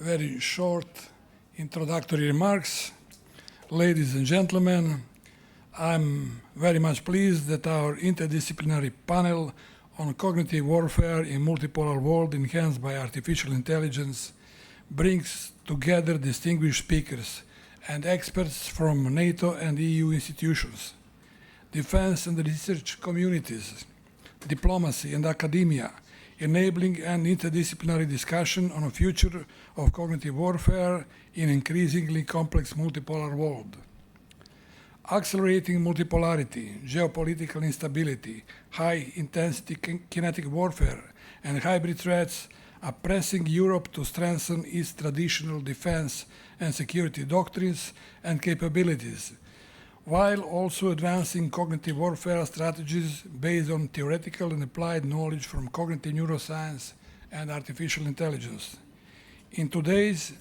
very short introductory remarks. Ladies and gentlemen, I'm very much pleased that our interdisciplinary panel on cognitive warfare in multipolar world enhanced by artificial intelligence brings together distinguished speakers and experts from NATO and EU institutions, defense and research communities, diplomacy and academia, enabling an interdisciplinary discussion on a future of cognitive warfare in increasingly complex multipolar world. Accelerating multipolarity, geopolitical instability, high-intensity kinetic warfare, and hybrid threats are pressing Europe to strengthen its traditional defense and security doctrines and capabilities, while also advancing cognitive warfare strategies based on theoretical and applied knowledge from cognitive neuroscience and artificial intelligence. In today's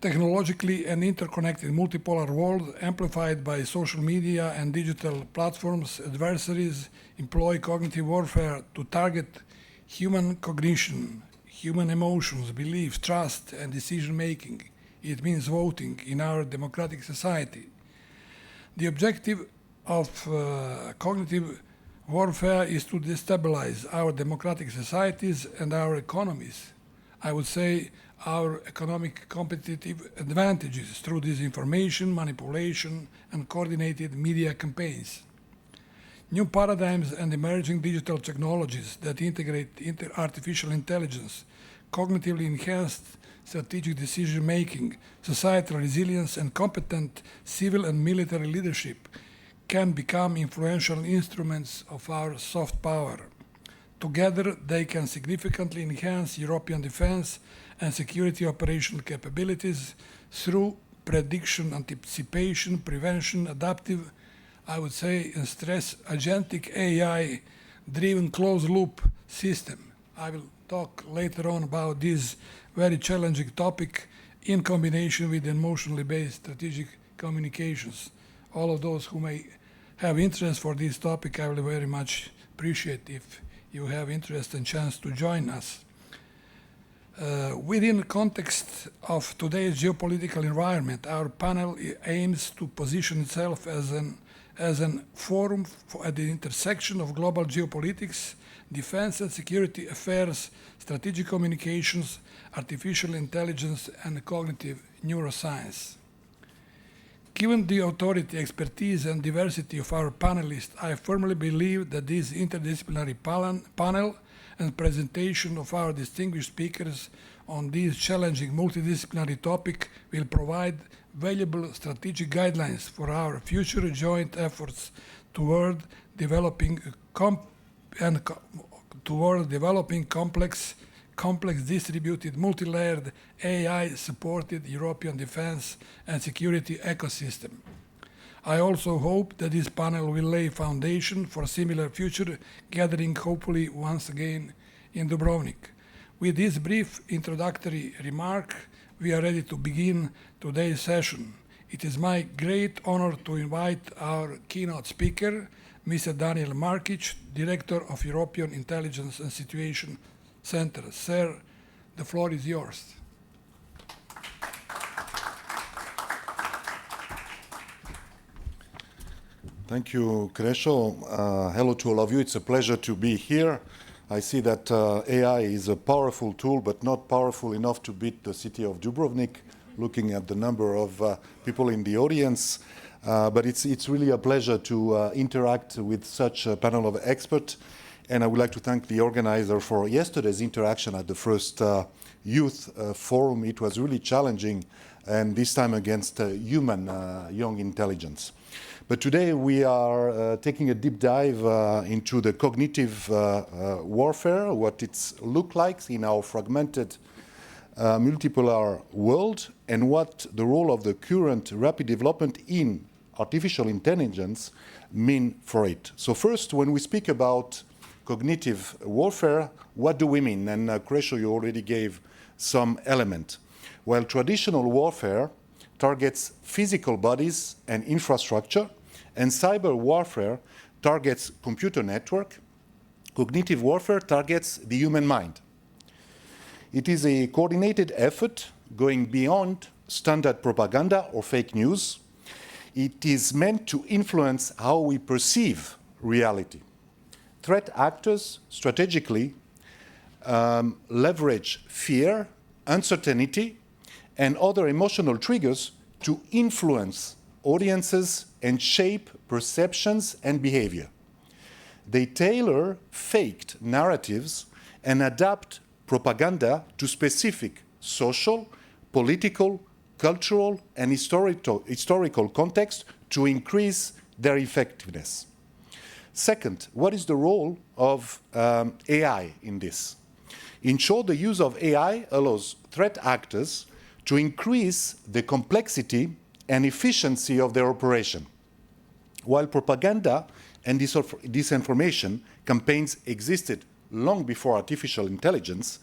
technologically and interconnected multipolar world, amplified by social media and digital platforms, adversaries employ cognitive warfare to target human cognition, human emotions, beliefs, trust, and decision-making. It means voting in our democratic society. The objective of cognitive warfare is to destabilize our democratic societies and our economies. I would say our economic competitive advantages through disinformation, manipulation, and coordinated media campaigns. New paradigms and emerging digital technologies that integrate artificial intelligence, cognitively enhanced strategic decision-making, societal resilience, and competent civil and military leadership can become influential instruments of our soft power. Together, they can significantly enhance European defense and security operational capabilities through prediction, anticipation, prevention, adaptive, I would say, and stress agentic AI-driven closed-loop system. I will talk later on about this very challenging topic in combination with emotionally based strategic communications. All of those who may have interest for this topic, I will very much appreciate if you have interest and chance to join us. Within the context of today's geopolitical environment, our panel aims to position itself as an forum at the intersection of global geopolitics, defense and security affairs, strategic communications, artificial intelligence, and cognitive neuroscience. Given the authority, expertise, and diversity of our panelists, I firmly believe that this interdisciplinary panel and presentation of our distinguished speakers on this challenging multidisciplinary topic will provide valuable strategic guidelines for our future joint efforts toward developing complex distributed, multi-layered, AI-supported European defense and security ecosystem. I also hope that this panel will lay foundation for similar future gathering, hopefully once again in Dubrovnik. With this brief introductory remark, we are ready to begin today's session. It is my great honor to invite our keynote speaker, Mr. Daniel Markic, Director of European Intelligence and Situation Center. Sir, the floor is yours. Thank you, Krešo. Hello to all of you. It's a pleasure to be here. I see that AI is a powerful tool, but not powerful enough to beat the city of Dubrovnik, looking at the number of people in the audience. But it's really a pleasure to interact with such a panel of experts. And I would like to thank the organizer for yesterday's interaction at the first youth forum. It was really challenging, and this time against human young intelligence. But today we are taking a deep dive into the cognitive warfare, what it looks like in our fragmented multipolar world, and what the role of the current rapid development in artificial intelligence mean for it. So first, when we speak about cognitive warfare, what do we mean? And Krešo, you already gave some element. While traditional warfare targets physical bodies and infrastructure, and cyber warfare targets computer network, cognitive warfare targets the human mind. It is a coordinated effort going beyond standard propaganda or fake news. It is meant to influence how we perceive reality. Threat actors strategically leverage fear, uncertainty, and other emotional triggers to influence audiences and shape perceptions and behavior. They tailor faked narratives and adapt propaganda to specific social, political, cultural, and historical context to increase their effectiveness. Second, what is the role of AI in this? In short, the use of AI allows threat actors to increase the complexity and efficiency of their operation. While propaganda and disinformation campaigns existed long before artificial intelligence,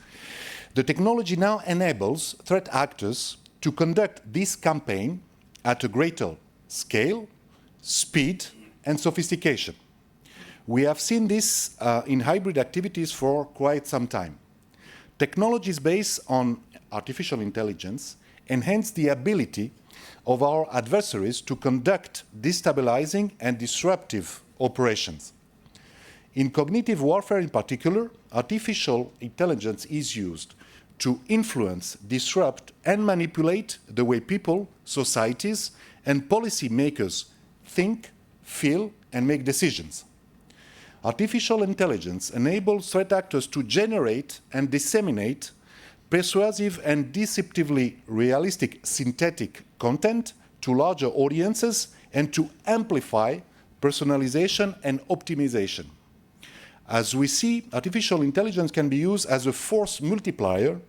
the technology now enables threat actors to conduct this campaign at a greater scale, speed, and sophistication. We have seen this in hybrid activities for quite some time. Technologies based on artificial intelligence enhance the ability of our adversaries to conduct destabilizing and disruptive operations. In cognitive warfare in particular, artificial intelligence is used to influence, disrupt, and manipulate the way people, societies, and policymakers think, feel, and make decisions. Artificial intelligence enables threat actors to generate and disseminate persuasive and deceptively realistic synthetic content to larger audiences and to amplify personalization and optimization. As we see, artificial intelligence can be used as a force multiplier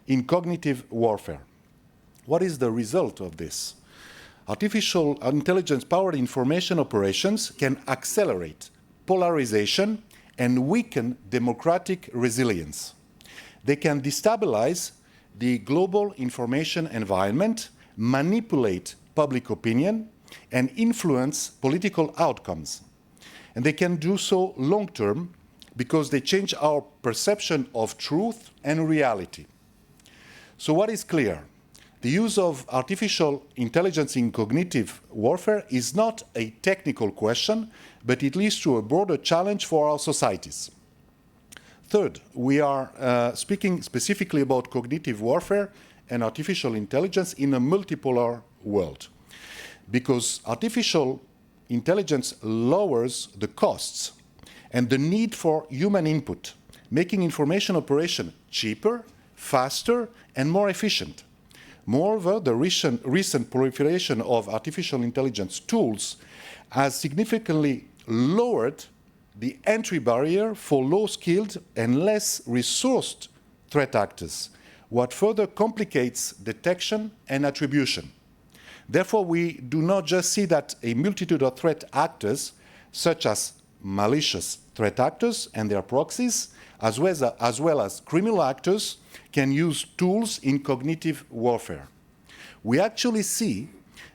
in cognitive warfare. What is the result of this? Artificial intelligence-powered information operations can accelerate polarization and weaken democratic resilience. They can destabilize the global information environment, manipulate public opinion, and influence political outcomes. And they can do so long-term because they change our perception of truth and reality. So what is clear? The use of artificial intelligence in cognitive warfare is not a technical question, but it leads to a broader challenge for our societies. Third, we are speaking specifically about cognitive warfare and artificial intelligence in a multipolar world, because artificial intelligence lowers the costs and the need for human input, making information operation cheaper, faster, and more efficient. Moreover, the recent proliferation of artificial intelligence tools has significantly lowered the entry barrier for low-skilled and less resourced threat actors, what further complicates detection and attribution. Therefore, we do not just see that a multitude of threat actors, such as malicious threat actors and their proxies, as well as criminal actors, can use tools in cognitive warfare. We actually see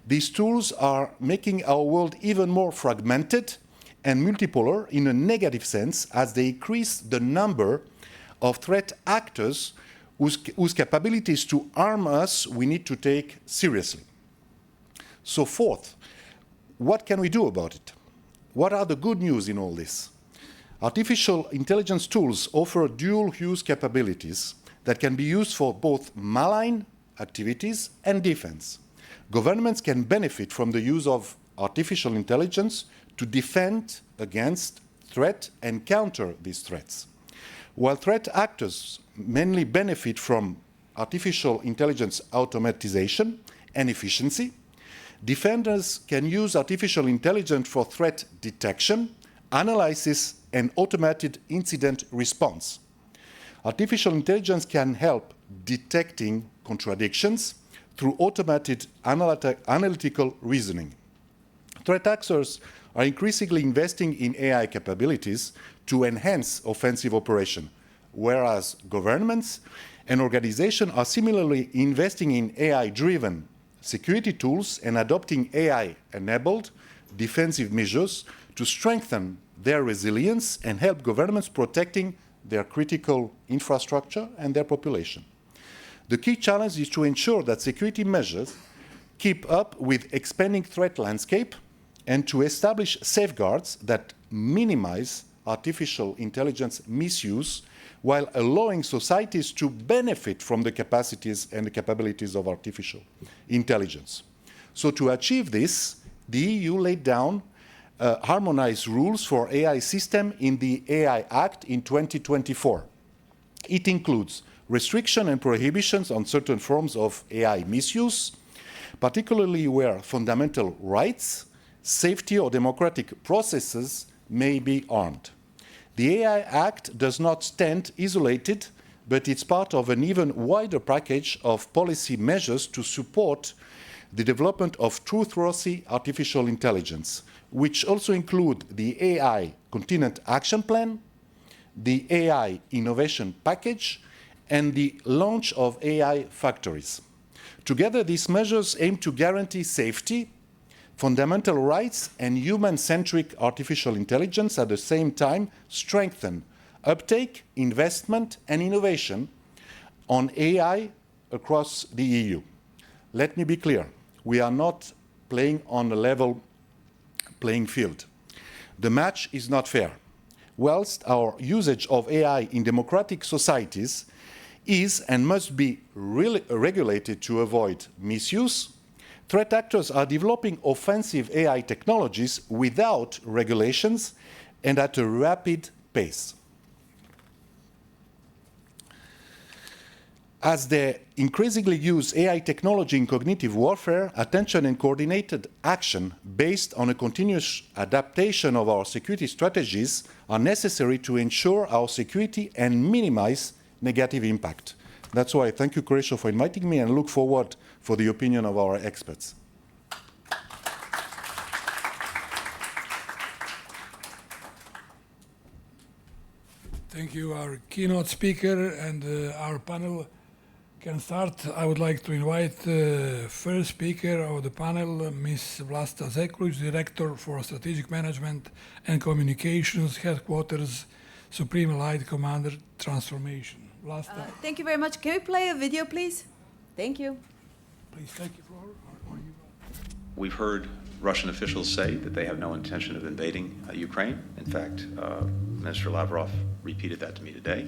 these tools are making our world even more fragmented and multipolar in a negative sense, as they increase the number of threat actors whose capabilities to harm us we need to take seriously. So fourth, what can we do about it? What are the good news in all this? Artificial intelligence tools offer dual-use capabilities that can be used for both malign activities and defense. Governments can benefit from the use of artificial intelligence to defend against threat and counter these threats. While threat actors mainly benefit from artificial intelligence automatization and efficiency, defenders can use artificial intelligence for threat detection, analysis, and automated incident response. Artificial intelligence can help detecting contradictions through automated analytical reasoning. Threat actors are increasingly investing in AI capabilities to enhance offensive operation, whereas governments and organizations are similarly investing in AI-driven security tools and adopting AI-enabled defensive measures to strengthen their resilience and help governments protecting their critical infrastructure and their population. The key challenge is to ensure that security measures keep up with expanding threat landscape and to establish safeguards that minimize artificial intelligence misuse while allowing societies to benefit from the capacities and the capabilities of artificial intelligence. So to achieve this, the EU laid down harmonized rules for AI system in the AI Act in 2024. It includes restriction and prohibitions on certain forms of AI misuse, particularly where fundamental rights, safety, or democratic processes may be harmed. The AI Act does not stand isolated, but it's part of an even wider package of policy measures to support the development of truthworthy artificial intelligence, which also include the AI Continent Action Plan, the AI Innovation Package, and the launch of AI factories. Together, these measures aim to guarantee safety, fundamental rights, and human-centric artificial intelligence, at the same time strengthen uptake, investment, and innovation on AI across the EU. Let me be clear, we are not playing on a level playing field. The match is not fair. Whilst our usage of AI in democratic societies is and must be regulated to avoid misuse, threat actors are developing offensive AI technologies without regulations and at a rapid pace. As they increasingly use AI technology in cognitive warfare, attention and coordinated action based on a continuous adaptation of our security strategies are necessary to ensure our security and minimize negative impact. That's why I thank you, Croatia, for inviting me and look forward for the opinion of our experts. Thank you, our keynote speaker, and our panel can start. I would like to invite the first speaker of the panel, Ms. Vlasta Zekulic, Director for Strategic Management and Communications, Headquarters, Supreme Allied Commander Transformation. Vlasta. Thank you very much. Can we play a video, please? Thank you. Please take the floor. We've heard Russian officials say that they have no intention of invading Ukraine. In fact, Minister Lavrov repeated that to me today.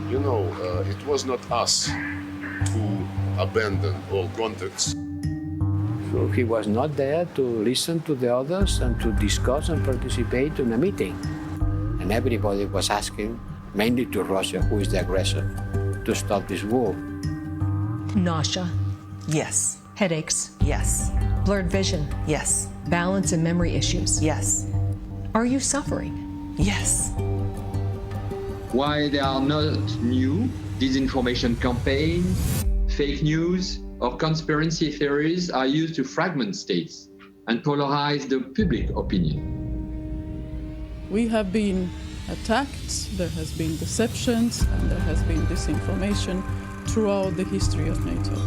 You know, it was not us to abandon all contacts. So he was not there to listen to the others and to discuss and participate in a meeting. And everybody was asking, mainly to Russia, who is the aggressor, to stop this war. Nausea? Yes. Headaches? Yes. Blurred vision? Yes. Balance and memory issues? Yes. Are you suffering? Yes. Why there are not new disinformation campaigns, fake news, or conspiracy theories are used to fragment states and polarize the public opinion. We have been attacked, there has been deceptions, and there has been disinformation throughout the history of NATO.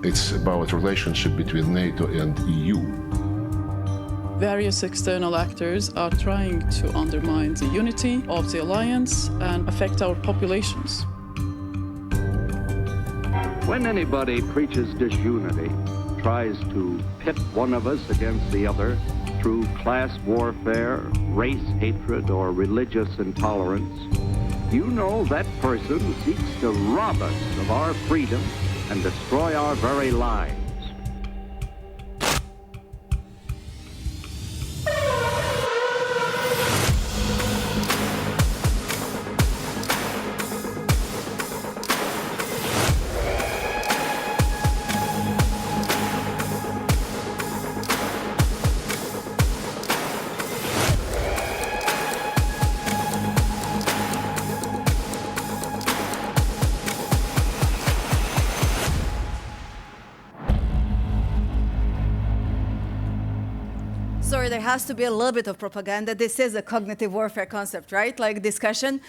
It's about relationship between NATO and EU. Various external actors are trying to undermine the unity of the alliance and affect our populations. When anybody preaches disunity, tries to pit one of us against the other through class warfare, race hatred, or religious intolerance, you know that person seeks to rob us of our freedom and destroy our very lives. sorry, there has to be a little bit of propaganda. This is a cognitive warfare concept, right? Like discussion.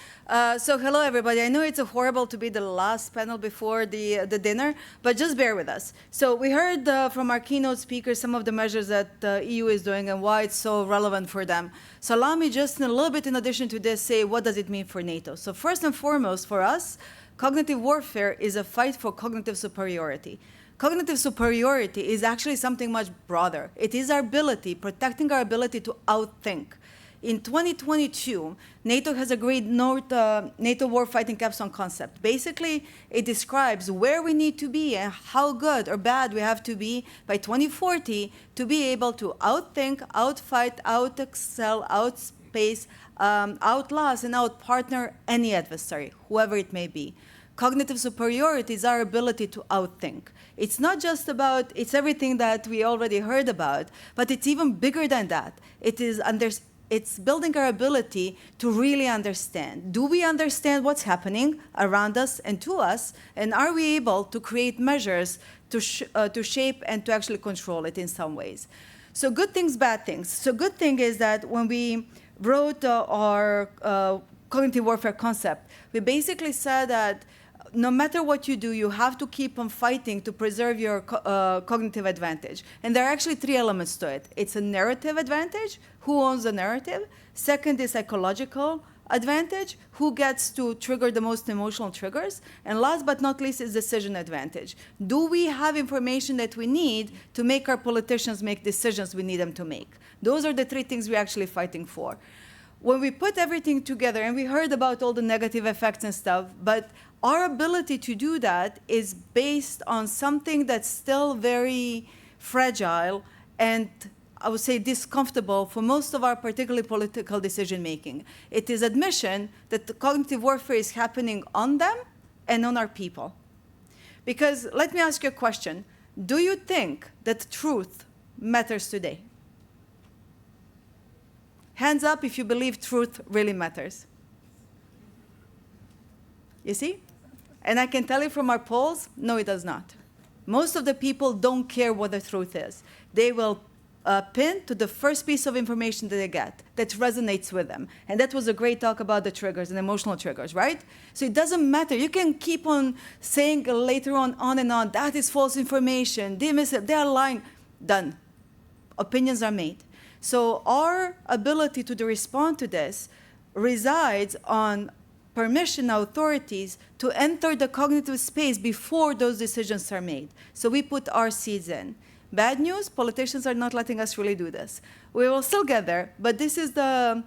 So hello, everybody. I know it's horrible to be the last panel before the dinner, but just bear with us. So we heard from our keynote speakers some of the measures that the EU is doing and why it's so relevant for them. So allow me just a little bit in addition to this, say what does it mean for NATO? So first and foremost, for us, cognitive warfare is a fight for cognitive superiority. Cognitive superiority is actually something much broader. It is our ability, protecting our ability to outthink. In 2022, NATO has agreed NATO warfighting capstone concept. Basically, it describes where we need to be and how good or bad we have to be by 2040 to be able to outthink, outfight, out-excel, outspace, outlast, and outpartner any adversary, whoever it may be. Cognitive superiority is our ability to outthink. It's not just about, it's everything that we already heard about, but it's even bigger than that. It's building our ability to really understand. Do we understand what's happening around us and to us? And are we able to create measures to shape and to actually control it in some ways? So good things, bad things. So good thing is that when we wrote our cognitive warfare concept, we basically said that no matter what you do, you have to keep on fighting to preserve your cognitive advantage. And there are actually three elements to it. It's a narrative advantage, who owns the narrative. Second is psychological advantage, who gets to trigger the most emotional triggers. And last but not least is decision advantage. Do we have information that we need to make our politicians make decisions we need them to make? Those are the three things we're actually fighting for. When we put everything together, and we heard about all the negative effects and stuff, but our ability to do that is based on something that's still very fragile and I would say discomfortable for most of our particularly political decision making. It is admission that the cognitive warfare is happening on them and on our people. Because let me ask you a question. Do you think that truth matters today? Hands up if you believe truth really matters. You see? And I can tell you from our polls, no, it does not. Most of the people don't care what the truth is. They will pin to the first piece of information that they get that resonates with them. And that was a great talk about the triggers and emotional triggers, right? So it doesn't matter. You can keep on saying later on and on, that is false information, they are lying. Done. Opinions are made. So our ability to respond to this resides on permission authorities to enter the cognitive space before those decisions are made. So we put our seeds in. Bad news, politicians are not letting us really do this. We will still get there, but this is a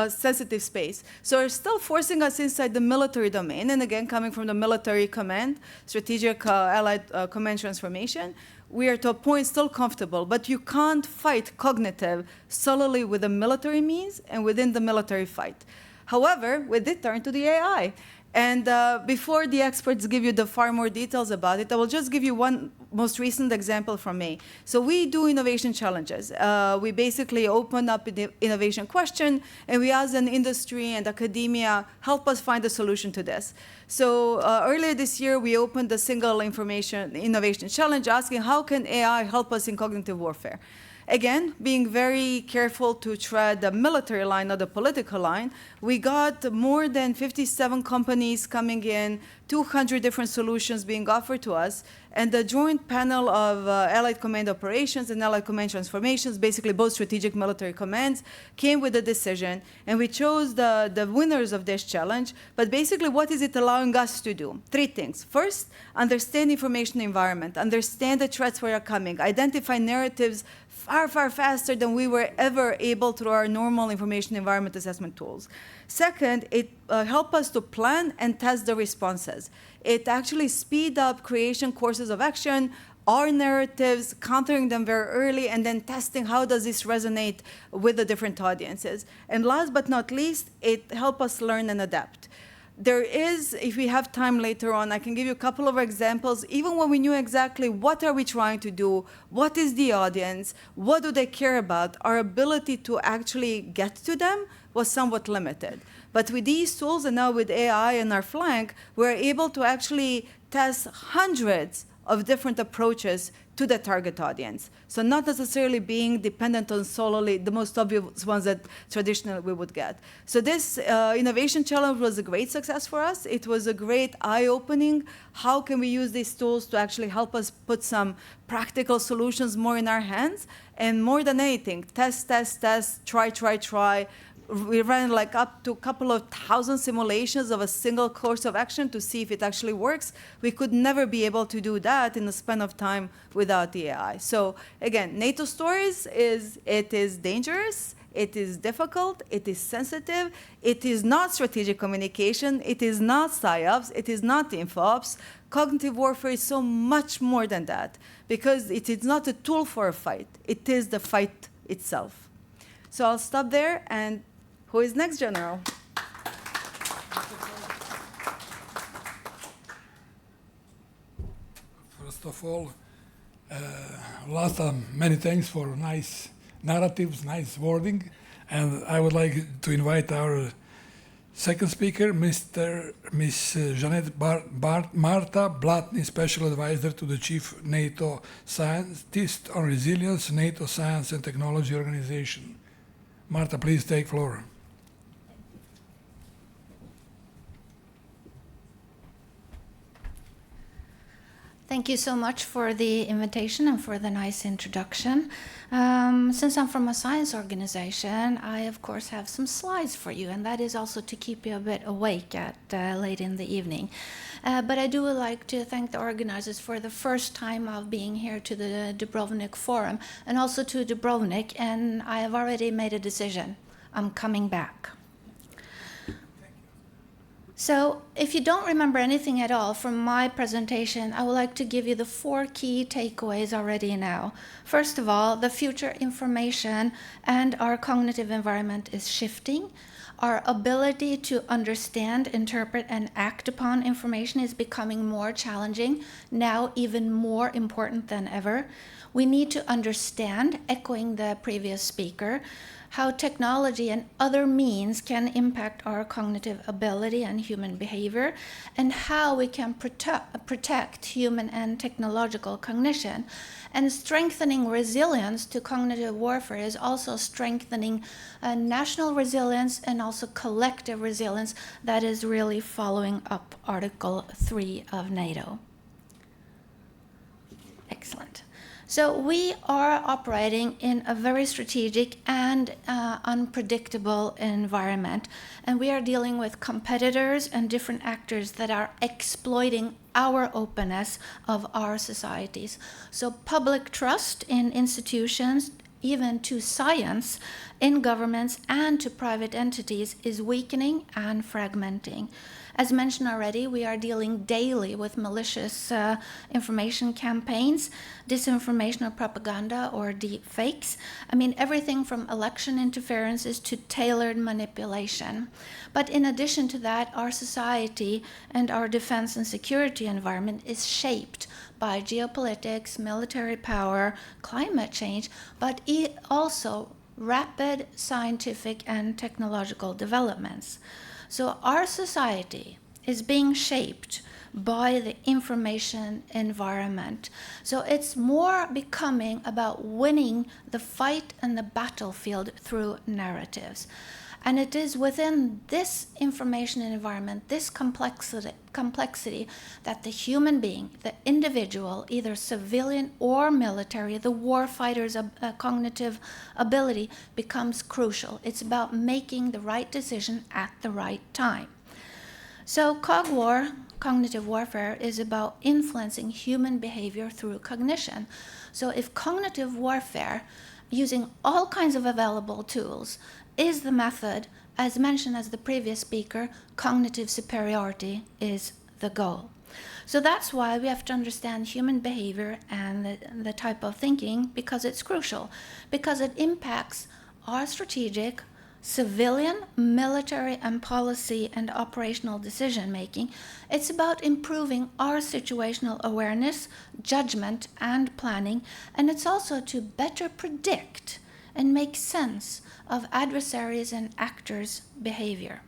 sensitive space. So they're still forcing us inside the military domain, and again, coming from the military command, strategic allied command transformation, we are to a point still comfortable, but you can't fight cognitive solely with the military means and within the military fight. However, we did turn to the AI. And before the experts give you the far more details about it, I will just give you one most recent example from me. So we do innovation challenges. We basically open up the innovation question, and we ask an industry and academia, help us find a solution to this. So earlier this year, we opened a single innovation challenge asking how can AI help us in cognitive warfare? Again, being very careful to tread the military line, not the political line, we got more than 57 companies coming in, 200 different solutions being offered to us, and the joint panel of Allied Command Operations and Allied Command Transformations, basically both strategic military commands, came with a decision, and we chose the winners of this challenge. But basically, what is it allowing us to do? Three things. First, understand information environment, understand the threats where are coming, identify narratives far, far faster than we were ever able through our normal information environment assessment tools. Second, it helped us to plan and test the responses. It actually speed up creation courses of action, our narratives, countering them very early, and then testing how does this resonate with the different audiences. And last but not least, it helped us learn and adapt. There is, if we have time later on, I can give you a couple of examples. Even when we knew exactly what are we trying to do, what is the audience, what do they care about, our ability to actually get to them was somewhat limited. But with these tools and now with AI in our flank, we're able to actually test hundreds of different approaches to the target audience. So not necessarily being dependent on solely the most obvious ones that traditionally we would get. So this innovation challenge was a great success for us. It was a great eye-opening. How can we use these tools to actually help us put some practical solutions more in our hands? And more than anything, test, try. We ran like up to a couple of thousand simulations of a single course of action to see if it actually works. We could never be able to do that in a span of time without the AI. So again, NATO stories it is dangerous, it is difficult, it is sensitive, it is not strategic communication, it is not PSYOPs, it is not InfoOps. Cognitive warfare is so much more than that because it is not a tool for a fight, it is the fight itself. So I'll stop there, and who is next, General? First of all, many thanks for nice narratives, nice wording, and I would like to invite our second speaker, Miss Jeanette Marta Blatny, Special Advisor to the Chief NATO Scientist on Resilience, NATO Science and Technology Organization. Marta, please take floor. Thank you so much for the invitation and for the nice introduction. Since I'm from a science organization, I of course have some slides for you, and that is also to keep you a bit awake at late in the evening. But I do like to thank the organizers for the first time of being here to the Dubrovnik Forum, and also to Dubrovnik, and I have already made a decision. I'm coming back. So if you don't remember anything at all from my presentation, I would like to give you the 4 key takeaways already now. First of all, the future information and our cognitive environment is shifting. Our ability to understand, interpret, and act upon information is becoming more challenging, now even more important than ever. We need to understand, echoing the previous speaker, how technology and other means can impact our cognitive ability and human behavior, and how we can protect human and technological cognition. And strengthening resilience to cognitive warfare is also strengthening national resilience and also collective resilience that is really following up Article 3 of NATO. Excellent. So we are operating in a very strategic and unpredictable environment, and we are dealing with competitors and different actors that are exploiting our openness of our societies. So public trust in institutions, even to science, in governments and to private entities, is weakening and fragmenting. As mentioned already, we are dealing daily with malicious information campaigns, disinformation or propaganda or deep fakes. I mean, everything from election interferences to tailored manipulation. But in addition to that, our society and our defense and security environment is shaped by geopolitics, military power, climate change, but also rapid scientific and technological developments. So our society is being shaped by the information environment. So it's more becoming about winning the fight and the battlefield through narratives. And it is within this information environment, this complexity, that the human being, the individual, either civilian or military, the warfighter's cognitive ability becomes crucial. It's about making the right decision at the right time. So cognitive warfare, is about influencing human behavior through cognition. So if cognitive warfare, using all kinds of available tools, is the method, as mentioned as the previous speaker, cognitive superiority is the goal. So that's why we have to understand human behavior and the type of thinking, because it's crucial, because it impacts our strategic, civilian, military, and policy and operational decision making. It's about improving our situational awareness, judgment, and planning, and it's also to better predict and make sense of adversaries' and actors' behavior.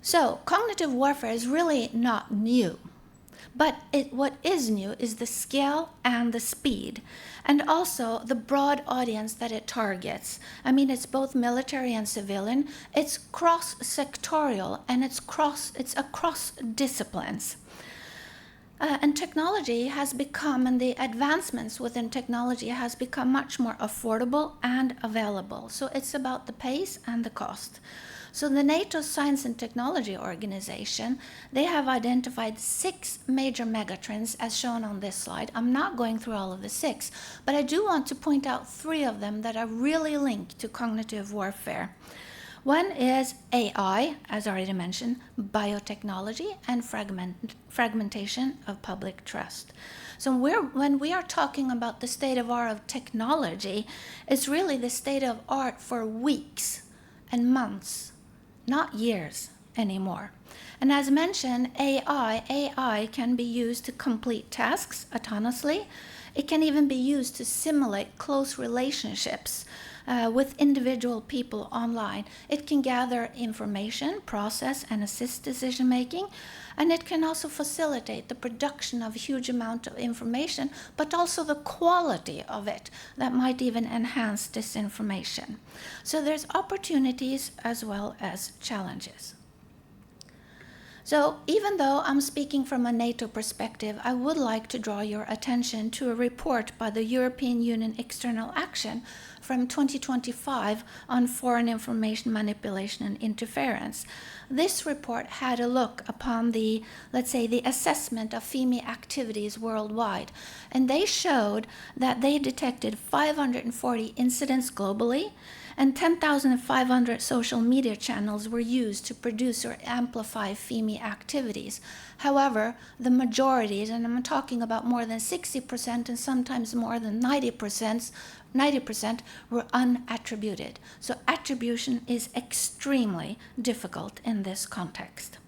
So cognitive warfare is really not new. But what is new is the scale and the speed, and also the broad audience that it targets. I mean, it's both military and civilian, it's cross-sectorial, and it's across disciplines. And technology has become, and the advancements within technology has become much more affordable and available. So it's about the pace and the cost. So the NATO Science and Technology Organization, they have identified 6 major megatrends as shown on this slide. I'm not going through all of the 6, but I do want to point out 3 of them that are really linked to cognitive warfare. One is AI, as already mentioned, biotechnology, and fragmentation of public trust. So when we are talking about the state of art of technology, it's really the state of art for weeks and months, not years anymore. And as mentioned, AI can be used to complete tasks autonomously. It can even be used to simulate close relationships with individual people online. It can gather information, process, and assist decision-making, and it can also facilitate the production of a huge amount of information, but also the quality of it that might even enhance this information. So there's opportunities as well as challenges. So even though I'm speaking from a NATO perspective, I would like to draw your attention to a report by the European Union External Action from 2025 on foreign information manipulation and interference. This report had a look upon the, let's say, the assessment of FIMI activities worldwide, and they showed that they detected 540 incidents globally, and 10,500 social media channels were used to produce or amplify FIMI activities. However, the majorities, and I'm talking about more than 60% and sometimes more than 90%, were unattributed. So attribution is extremely difficult in this context.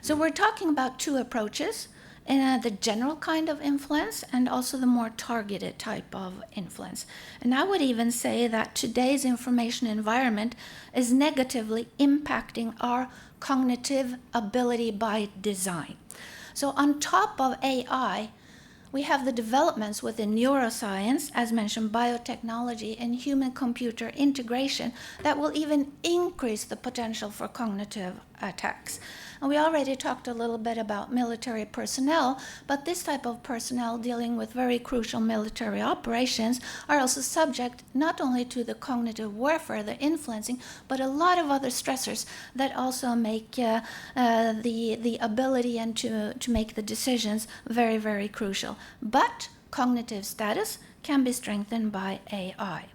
So we're talking about 2 approaches. The general kind of influence and also the more targeted type of influence. And I would even say that today's information environment is negatively impacting our cognitive ability by design. So on top of AI, we have the developments within neuroscience, as mentioned, biotechnology, and human-computer integration that will even increase the potential for cognitive attacks. And we already talked a little bit about military personnel, but this type of personnel dealing with very crucial military operations are also subject not only to the cognitive warfare they're influencing, but a lot of other stressors that also make the ability and to make the decisions very, very crucial. But cognitive status can be strengthened by AI.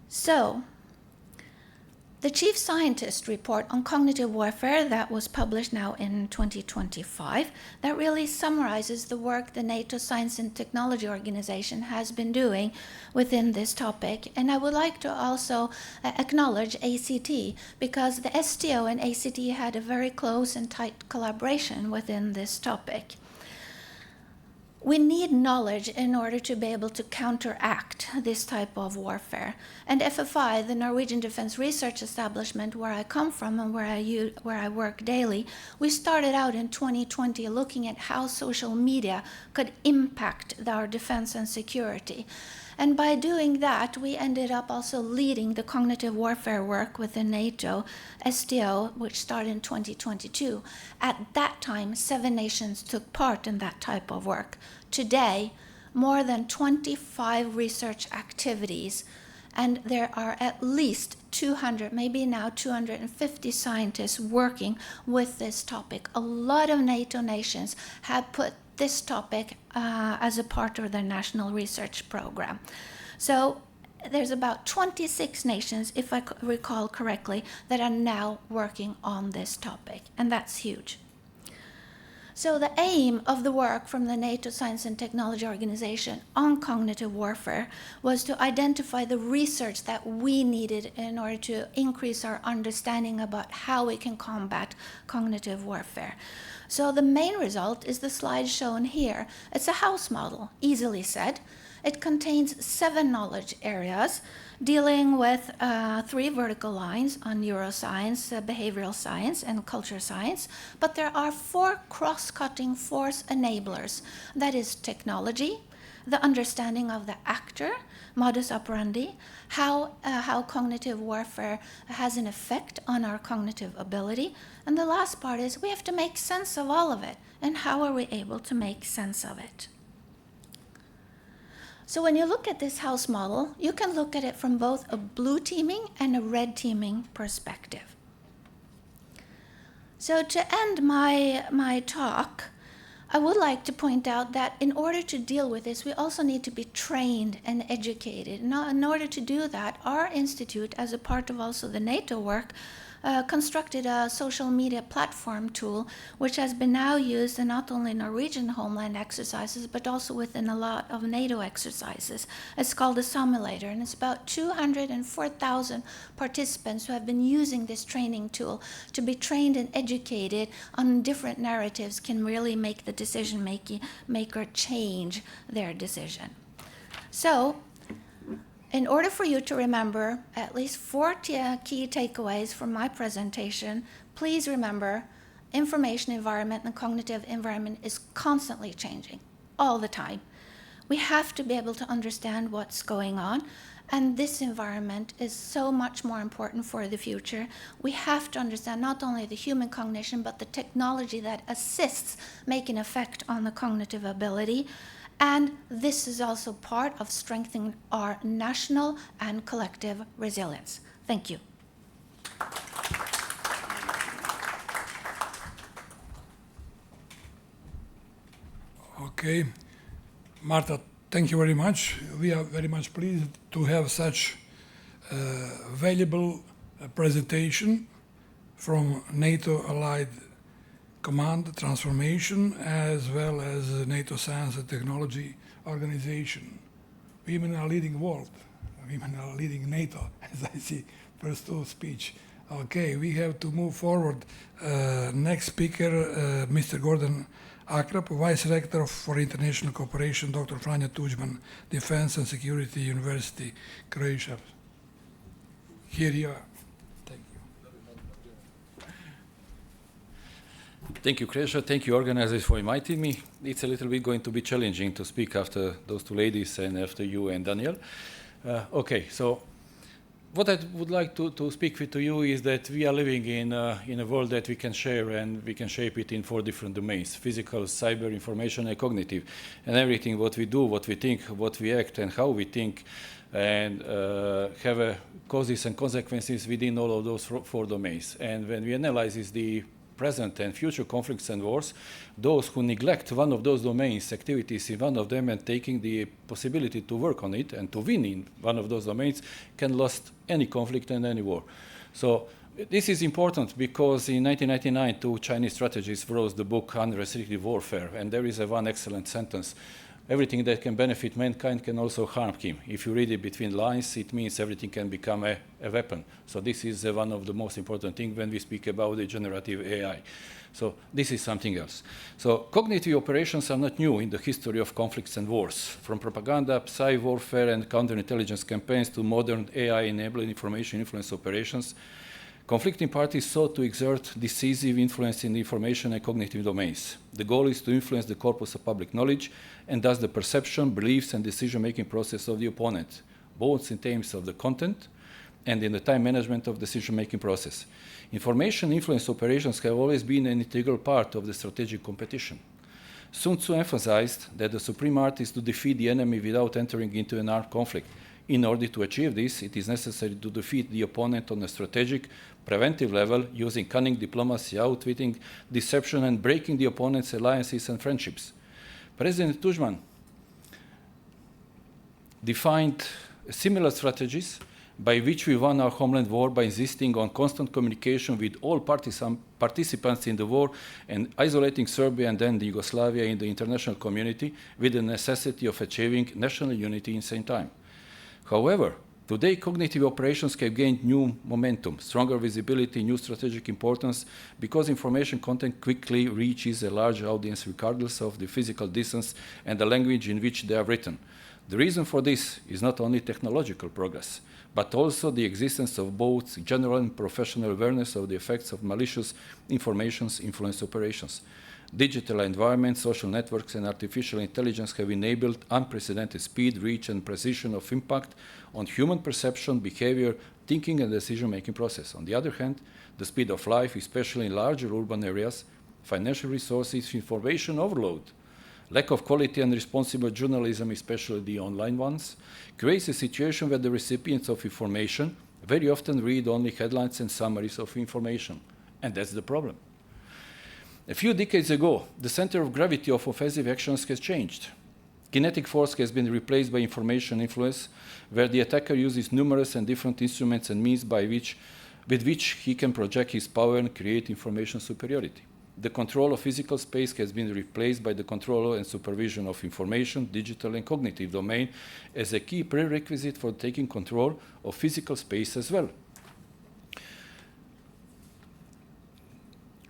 So, the Chief Scientist report on cognitive warfare that was published now in 2025, that really summarizes the work the NATO Science and Technology Organization has been doing within this topic. And I would like to also acknowledge ACT, because the STO and ACT had a very close and tight collaboration within this topic. We need knowledge in order to be able to counteract this type of warfare. And FFI, the Norwegian Defense Research Establishment, where I come from and where I work daily, we started out in 2020 looking at how social media could impact our defense and security. And by doing that, we ended up also leading the cognitive warfare work within NATO, STO, which started in 2022. At that time, 7 nations took part in that type of work. Today, more than 25 research activities, and there are at least 200, maybe now 250 scientists working with this topic. A lot of NATO nations have put this topic as a part of their national research program. So there's about 26 nations, if I recall correctly, that are now working on this topic, and that's huge. So the aim of the work from the NATO Science and Technology Organization on cognitive warfare was to identify the research that we needed in order to increase our understanding about how we can combat cognitive warfare. So the main result is the slide shown here. It's a house model, easily said. It contains 7 knowledge areas dealing with 3 vertical lines on neuroscience, behavioral science, and culture science. But there are 4 cross-cutting force enablers. That is technology, the understanding of the actor, modus operandi, how cognitive warfare has an effect on our cognitive ability. And the last part is we have to make sense of all of it. And how are we able to make sense of it? So when you look at this house model, you can look at it from both a blue teaming and a red teaming perspective. So to end my talk, I would like to point out that in order to deal with this, we also need to be trained and educated. Now, in order to do that, our institute, as a part of also the NATO work, constructed a social media platform tool, which has been now used in not only Norwegian homeland exercises, but also within a lot of NATO exercises. It's called a simulator, and it's about 204,000 participants who have been using this training tool to be trained and educated on different narratives can really make the decision maker change their decision. So, in order for you to remember at least 4 key takeaways from my presentation, please remember information environment and cognitive environment is constantly changing, all the time. We have to be able to understand what's going on, and this environment is so much more important for the future. We have to understand not only the human cognition, but the technology that assists make an effect on the cognitive ability. And this is also part of strengthening our national and collective resilience. Thank you. Okay. Marta, thank you very much. We are very much pleased to have such valuable presentation from NATO Allied Command Transformation, as well as NATO Science and Technology Organization. Women are leading the world. Women are leading NATO, as I see first 2 speech. Okay, we have to move forward. Next speaker, Mr. Gordon Akrap, Vice Rector for International Cooperation, Dr. Franja Tuđman, Defense and Security University, Croatia. Here you are. Thank you, Krešo. Thank you, organizers, for inviting me. It's a little bit going to be challenging to speak after those 2 ladies and after you and Daniel. Okay, so what I would like to speak with to you is that we are living in a world that we can share, and we can shape it in 4 different domains: physical, cyber, information, and cognitive. And everything what we do, what we think, what we act, and how we think, and have causes and consequences within all of those 4 domains. And when we analyze the present and future conflicts and wars, those who neglect one of those domains, activities in one of them, and taking the possibility to work on it and to win in one of those domains, can lose any conflict and any war. So this is important because in 1999, 2 Chinese strategists wrote the book Unrestricted Warfare, and there is one excellent sentence: everything that can benefit mankind can also harm him. If you read it between lines, it means everything can become a weapon. So this is one of the most important things when we speak about the generative AI. So this is something else. So cognitive operations are not new in the history of conflicts and wars. From propaganda, psy warfare, and counterintelligence campaigns to modern AI-enabled information influence operations, conflicting parties sought to exert decisive influence in the information and cognitive domains. The goal is to influence the corpus of public knowledge, and thus the perception, beliefs, and decision-making process of the opponent, both in terms of the content and in the time management of decision-making process. Information influence operations have always been an integral part of the strategic competition. Sun Tzu emphasized that the supreme art is to defeat the enemy without entering into an armed conflict. In order to achieve this, it is necessary to defeat the opponent on a strategic, preventive level, using cunning diplomacy, outwitting, deception, and breaking the opponent's alliances and friendships. President Tuđman defined similar strategies by which we won our homeland war by insisting on constant communication with all participants in the war and isolating Serbia and then Yugoslavia in the international community with the necessity of achieving national unity in the same time. However, Today, cognitive operations have gained new momentum, stronger visibility, new strategic importance, because information content quickly reaches a large audience regardless of the physical distance and the language in which they are written. The reason for this is not only technological progress, but also the existence of both general and professional awareness of the effects of malicious information's influence operations. Digital environments, social networks, and artificial intelligence have enabled unprecedented speed, reach, and precision of impact on human perception, behavior, thinking, and decision-making process. On the other hand, the speed of life, especially in larger urban areas, financial resources, information overload, lack of quality and responsible journalism, especially the online ones, creates a situation where the recipients of information very often read only headlines and summaries of information. And that's the problem. A few decades ago, the center of gravity of offensive actions has changed. Kinetic force has been replaced by information influence, where the attacker uses numerous and different instruments and means with which he can project his power and create information superiority. The control of physical space has been replaced by the control and supervision of information, digital and cognitive domain as a key prerequisite for taking control of physical space as well.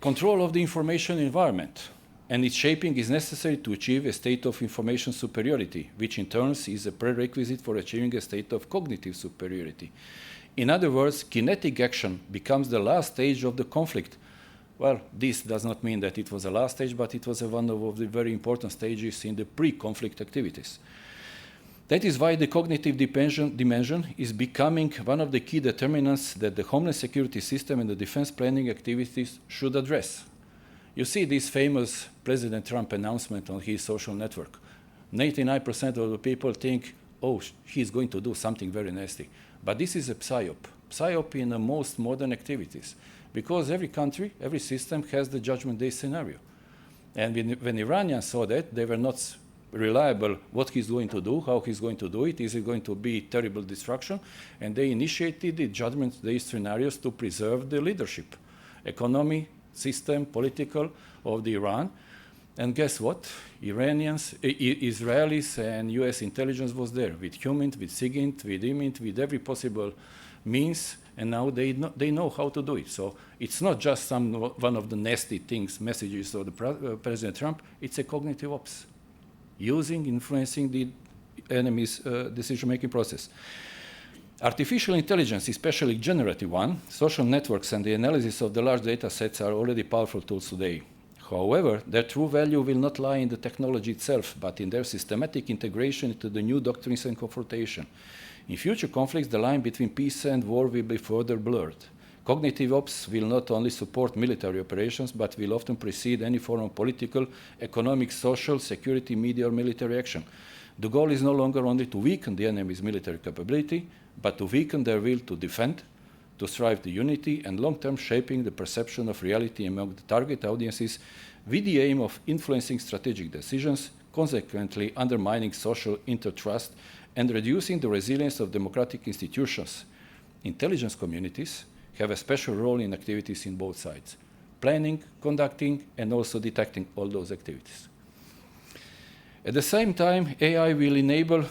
Control of the information environment and its shaping is necessary to achieve a state of information superiority, which in turn is a prerequisite for achieving a state of cognitive superiority. In other words, kinetic action becomes the last stage of the conflict. Well, this does not mean that it was the last stage, but it was one of the very important stages in the pre-conflict activities. That is why the cognitive dimension is becoming one of the key determinants that the Homeland Security system and the defense planning activities should address. You see this famous President Trump announcement on his social network. 99% of the people think, oh, he's going to do something very nasty. But this is a psyop in the most modern activities, because every country, every system has the Judgment Day scenario. And when Iranians saw that, they were not reliable what he's going to do, how he's going to do it, is it going to be terrible destruction, and they initiated the Judgment Day scenarios to preserve the leadership, economy, system, political of the Iran. And guess what? Israelis and US intelligence was there with HUMINT, with SIGINT, with IMINT, with every possible means, and now they know how to do it. So it's not just one of the nasty things, messages of the President Trump, it's a cognitive ops, influencing the enemy's decision-making process. Artificial intelligence, especially generative one, social networks, and the analysis of the large data sets are already powerful tools today. However, their true value will not lie in the technology itself, but in their systematic integration into the new doctrines and confrontation. In future conflicts, the line between peace and war will be further blurred. Cognitive ops will not only support military operations, but will often precede any form of political, economic, social, security, media, or military action. The goal is no longer only to weaken the enemy's military capability, but to weaken their will to defend, to strive to unity, and long-term shaping the perception of reality among the target audiences with the aim of influencing strategic decisions, consequently undermining social intertrust and reducing the resilience of democratic institutions. Intelligence communities have a special role in activities in both sides, planning, conducting, and also detecting all those activities. At the same time, AI will enable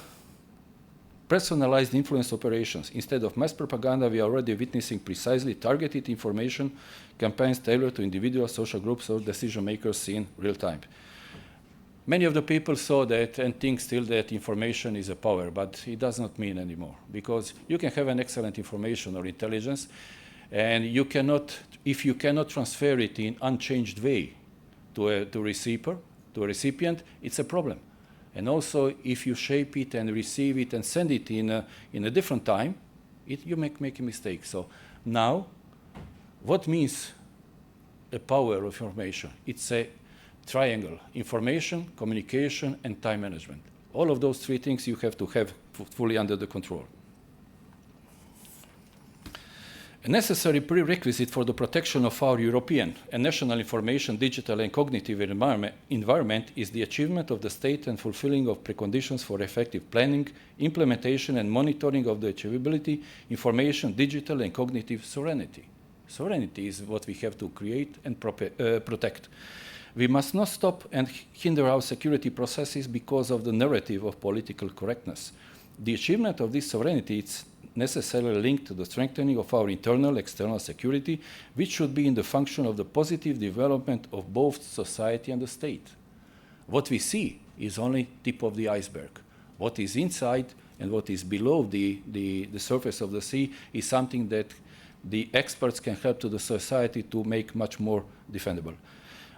personalized influence operations. Instead of mass propaganda, we are already witnessing precisely targeted information campaigns tailored to individual social groups or decision makers in real time. Many of the people saw that and think still that information is a power, but it does not mean anymore, because you can have an excellent information or intelligence, and you cannot, if you cannot transfer it in unchanged way to a recipient, it's a problem. And also, if you shape it and receive it and send it in a different time, you make a mistake. So now, what means the power of information? It's a triangle: information, communication, and time management. All of those three things you have to have fully under the control. A necessary prerequisite for the protection of our European and national information, digital and cognitive environment is the achievement of the state and fulfilling of preconditions for effective planning, implementation, and monitoring of the achievability, information, digital and cognitive sovereignty. Sovereignty is what we have to create and protect. We must not stop and hinder our security processes because of the narrative of political correctness. The achievement of this sovereignty is necessarily linked to the strengthening of our internal external security, which should be in the function of the positive development of both society and the state. What we see is only tip of the iceberg. What is inside and what is below the surface of the sea is something that the experts can help to the society to make much more defendable.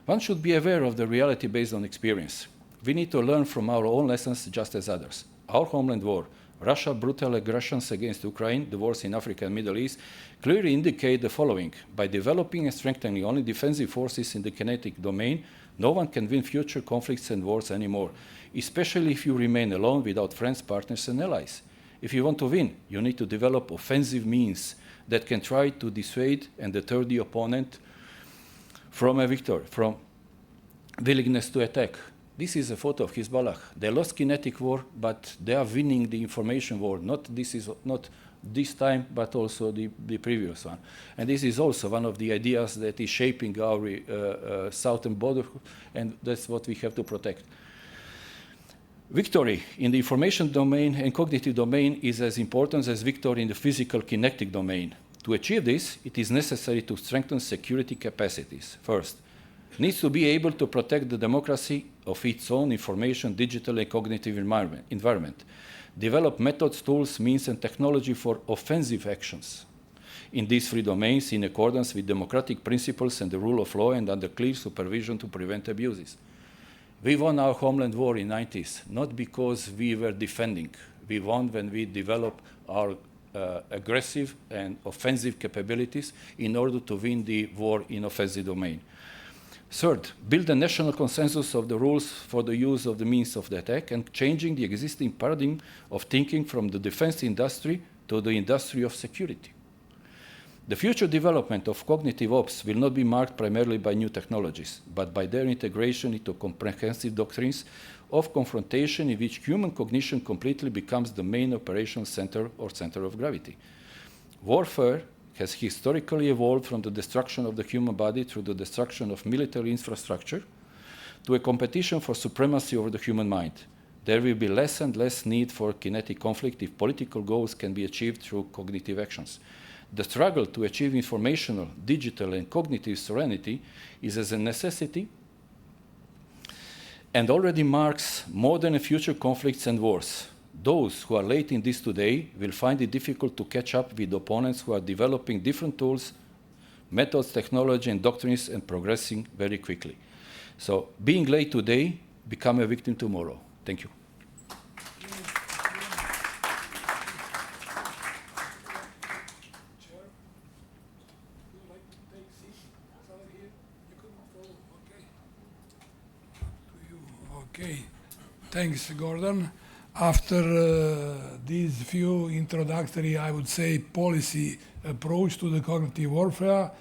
One should be aware of the reality based on experience. We need to learn from our own lessons just as others. Our homeland war, Russia's brutal aggressions against Ukraine, the wars in Africa and Middle East, clearly indicate the following. By developing and strengthening only defensive forces in the kinetic domain, no one can win future conflicts and wars anymore, especially if you remain alone without friends, partners, and allies. If you want to win, you need to develop offensive means that can try to dissuade and deter the opponent from a victory, from willingness to attack. This is a photo of Hezbollah. They lost kinetic war, but they are winning the information war. Not this time, but also the previous one. And this is also one of the ideas that is shaping our southern border, and that's what we have to protect. Victory in the information domain and cognitive domain is as important as victory in the physical kinetic domain. To achieve this, it is necessary to strengthen security capacities. First, needs to be able to protect the democracy of its own information, digital and cognitive environment. Develop methods, tools, means, and technology for offensive actions in these three domains in accordance with democratic principles and the rule of law and under clear supervision to prevent abuses. We won our homeland war in the 90s, not because we were defending. We won when we developed our aggressive and offensive capabilities in order to win the war in offensive domain. Third, build a national consensus of the rules for the use of the means of the attack and changing the existing paradigm of thinking from the defense industry to the industry of security. The future development of cognitive ops will not be marked primarily by new technologies, but by their integration into comprehensive doctrines of confrontation in which human cognition completely becomes the main operational center or center of gravity. Warfare has historically evolved from the destruction of the human body through the destruction of military infrastructure to a competition for supremacy over the human mind. There will be less and less need for kinetic conflict if political goals can be achieved through cognitive actions. The struggle to achieve informational, digital, and cognitive sovereignty is as a necessity and already marks modern and future conflicts and wars. Those who are late in this today will find it difficult to catch up with opponents who are developing different tools, methods, technology, and doctrines and progressing very quickly. So being late today, become a victim tomorrow. Thank you. Okay, thanks, Gordon. After these few introductory, I would say, policy approach to the cognitive warfare,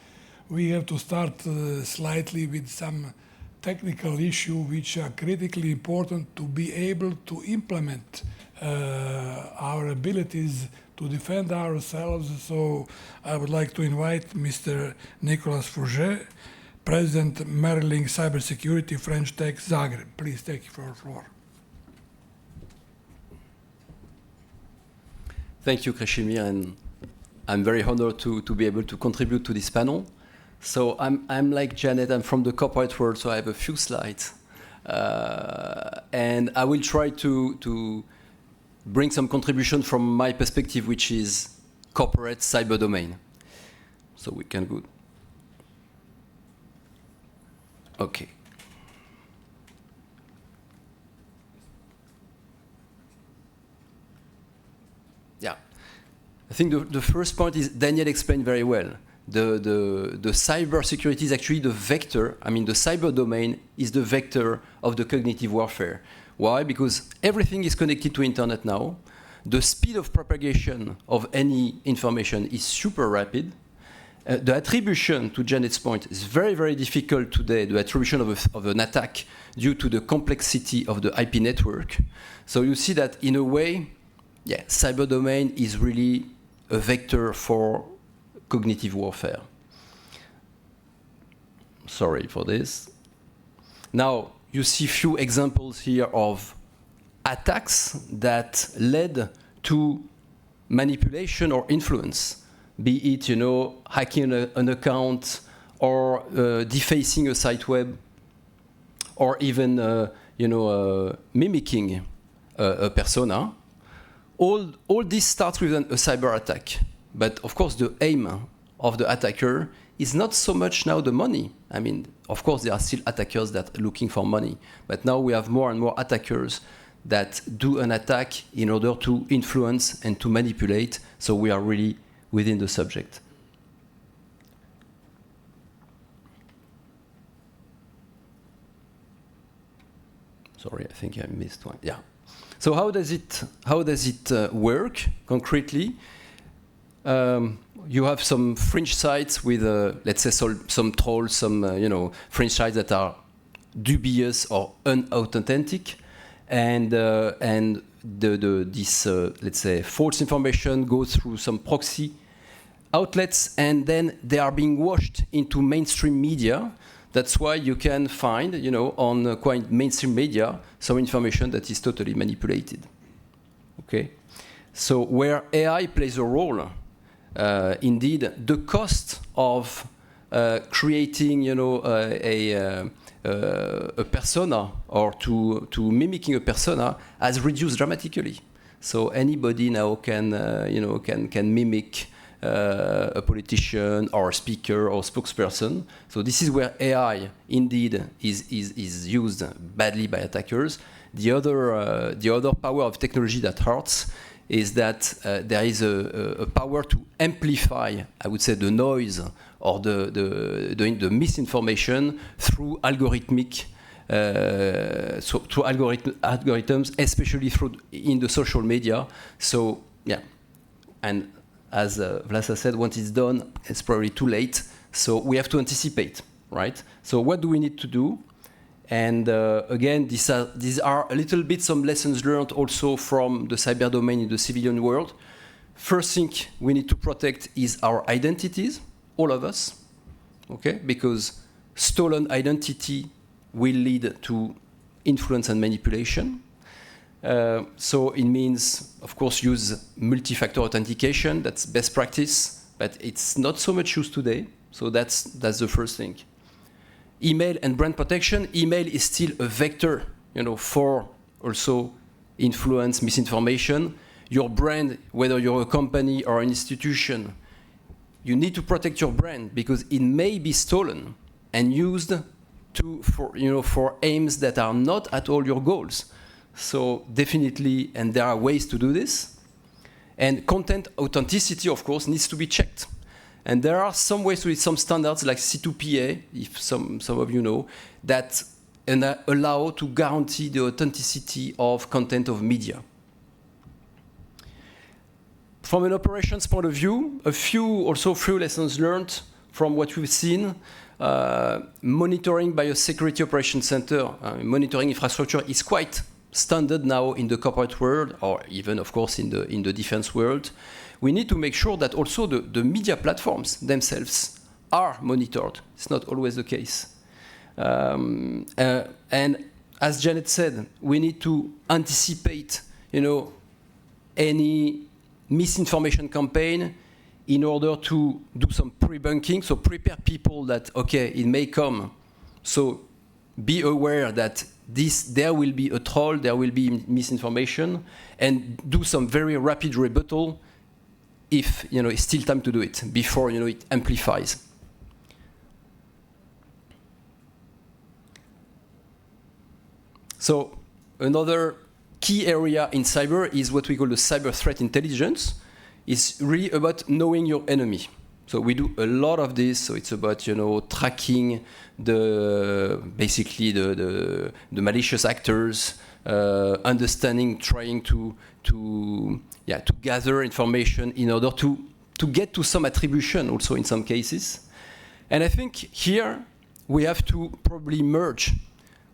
we have to start slightly with some technical issues which are critically important to be able to implement our abilities to defend ourselves. So I would like to invite Mr. Nicolas Fourget, President Merrill Lynch Cybersecurity French Tech Zagreb. Please take the floor. Thank you, Krešimir, and I'm very honored to be able to contribute to this panel. So I'm like Janet, I'm from the corporate world, so I have a few slides. And I will try to bring some contribution from my perspective, which is corporate cyber domain. So we can go. Okay. Yeah. I think the first point is Daniel explained very well. The cyber security is actually the vector. I mean, the cyber domain is the vector of the cognitive warfare. Why? Because everything is connected to internet now. The speed of propagation of any information is super rapid. The attribution, to Janet's point, is very, very difficult today, the attribution of an attack due to the complexity of the IP network. So you see that in a way, yeah, cyber domain is really a vector for cognitive warfare. Sorry for this. Now, you see few examples here of attacks that led to manipulation or influence, be it, hacking an account or defacing a site web, or even, mimicking a persona. All this starts with a cyber attack. But of course, the aim of the attacker is not so much now the money. I mean, of course, there are still attackers that are looking for money. But now we have more and more attackers that do an attack in order to influence and to manipulate. So we are really within the subject. Sorry, I think I missed one. Yeah. So how does it work concretely? You have some fringe sites with, let's say, some trolls, some fringe sites that are dubious or unauthentic, and this let's say false information goes through some proxy outlets, and then they are being washed into mainstream media. That's why you can find, on quite mainstream media, some information that is totally manipulated. Okay, so where AI plays a role, indeed, the cost of creating, a persona or to mimicking a persona has reduced dramatically. So anybody now can, can mimic a politician or a speaker or spokesperson. So this is where AI indeed is used badly by attackers. The other power of technology that hurts is that there is a power to amplify, I would say, the noise or the misinformation through algorithmic through algorithms, especially in the social media. So yeah, and as Vlasa said, once it's done, it's probably too late. So we have to anticipate, right? So what do we need to do? And again, these are a little bit some lessons learned also from the cyber domain in the civilian world. First thing we need to protect is our identities, all of us, okay? Because stolen identity will lead to influence and manipulation. So it means, of course, use multi-factor authentication. That's best practice, but it's not so much used today. So that's the first thing. Email and brand protection. Email is still a vector, for also influence, misinformation. Your brand, whether you're a company or an institution, you need to protect your brand because it may be stolen and used for aims that are not at all your goals. So definitely, and there are ways to do this. And content authenticity, of course, needs to be checked. And there are some ways to it, some standards like C2PA, if some of you know, that allow to guarantee the authenticity of content of media. From an operations point of view, a few lessons learned from what we've seen. Monitoring by a security operations center, monitoring infrastructure is quite standard now in the corporate world, or even, of course, in the defense world. We need to make sure that also the media platforms themselves are monitored. It's not always the case. And as Janet said, we need to anticipate, any misinformation campaign in order to do some pre-bunking, so prepare people that, okay, it may come. So be aware that there will be a troll, there will be misinformation, and do some very rapid rebuttal if it's still time to do it, before it amplifies. So another key area in cyber is what we call the cyber threat intelligence. It's really about knowing your enemy. So we do a lot of this. So it's about tracking basically the malicious actors, understanding, trying to gather information in order to get to some attribution also in some cases. And I think here we have to probably merge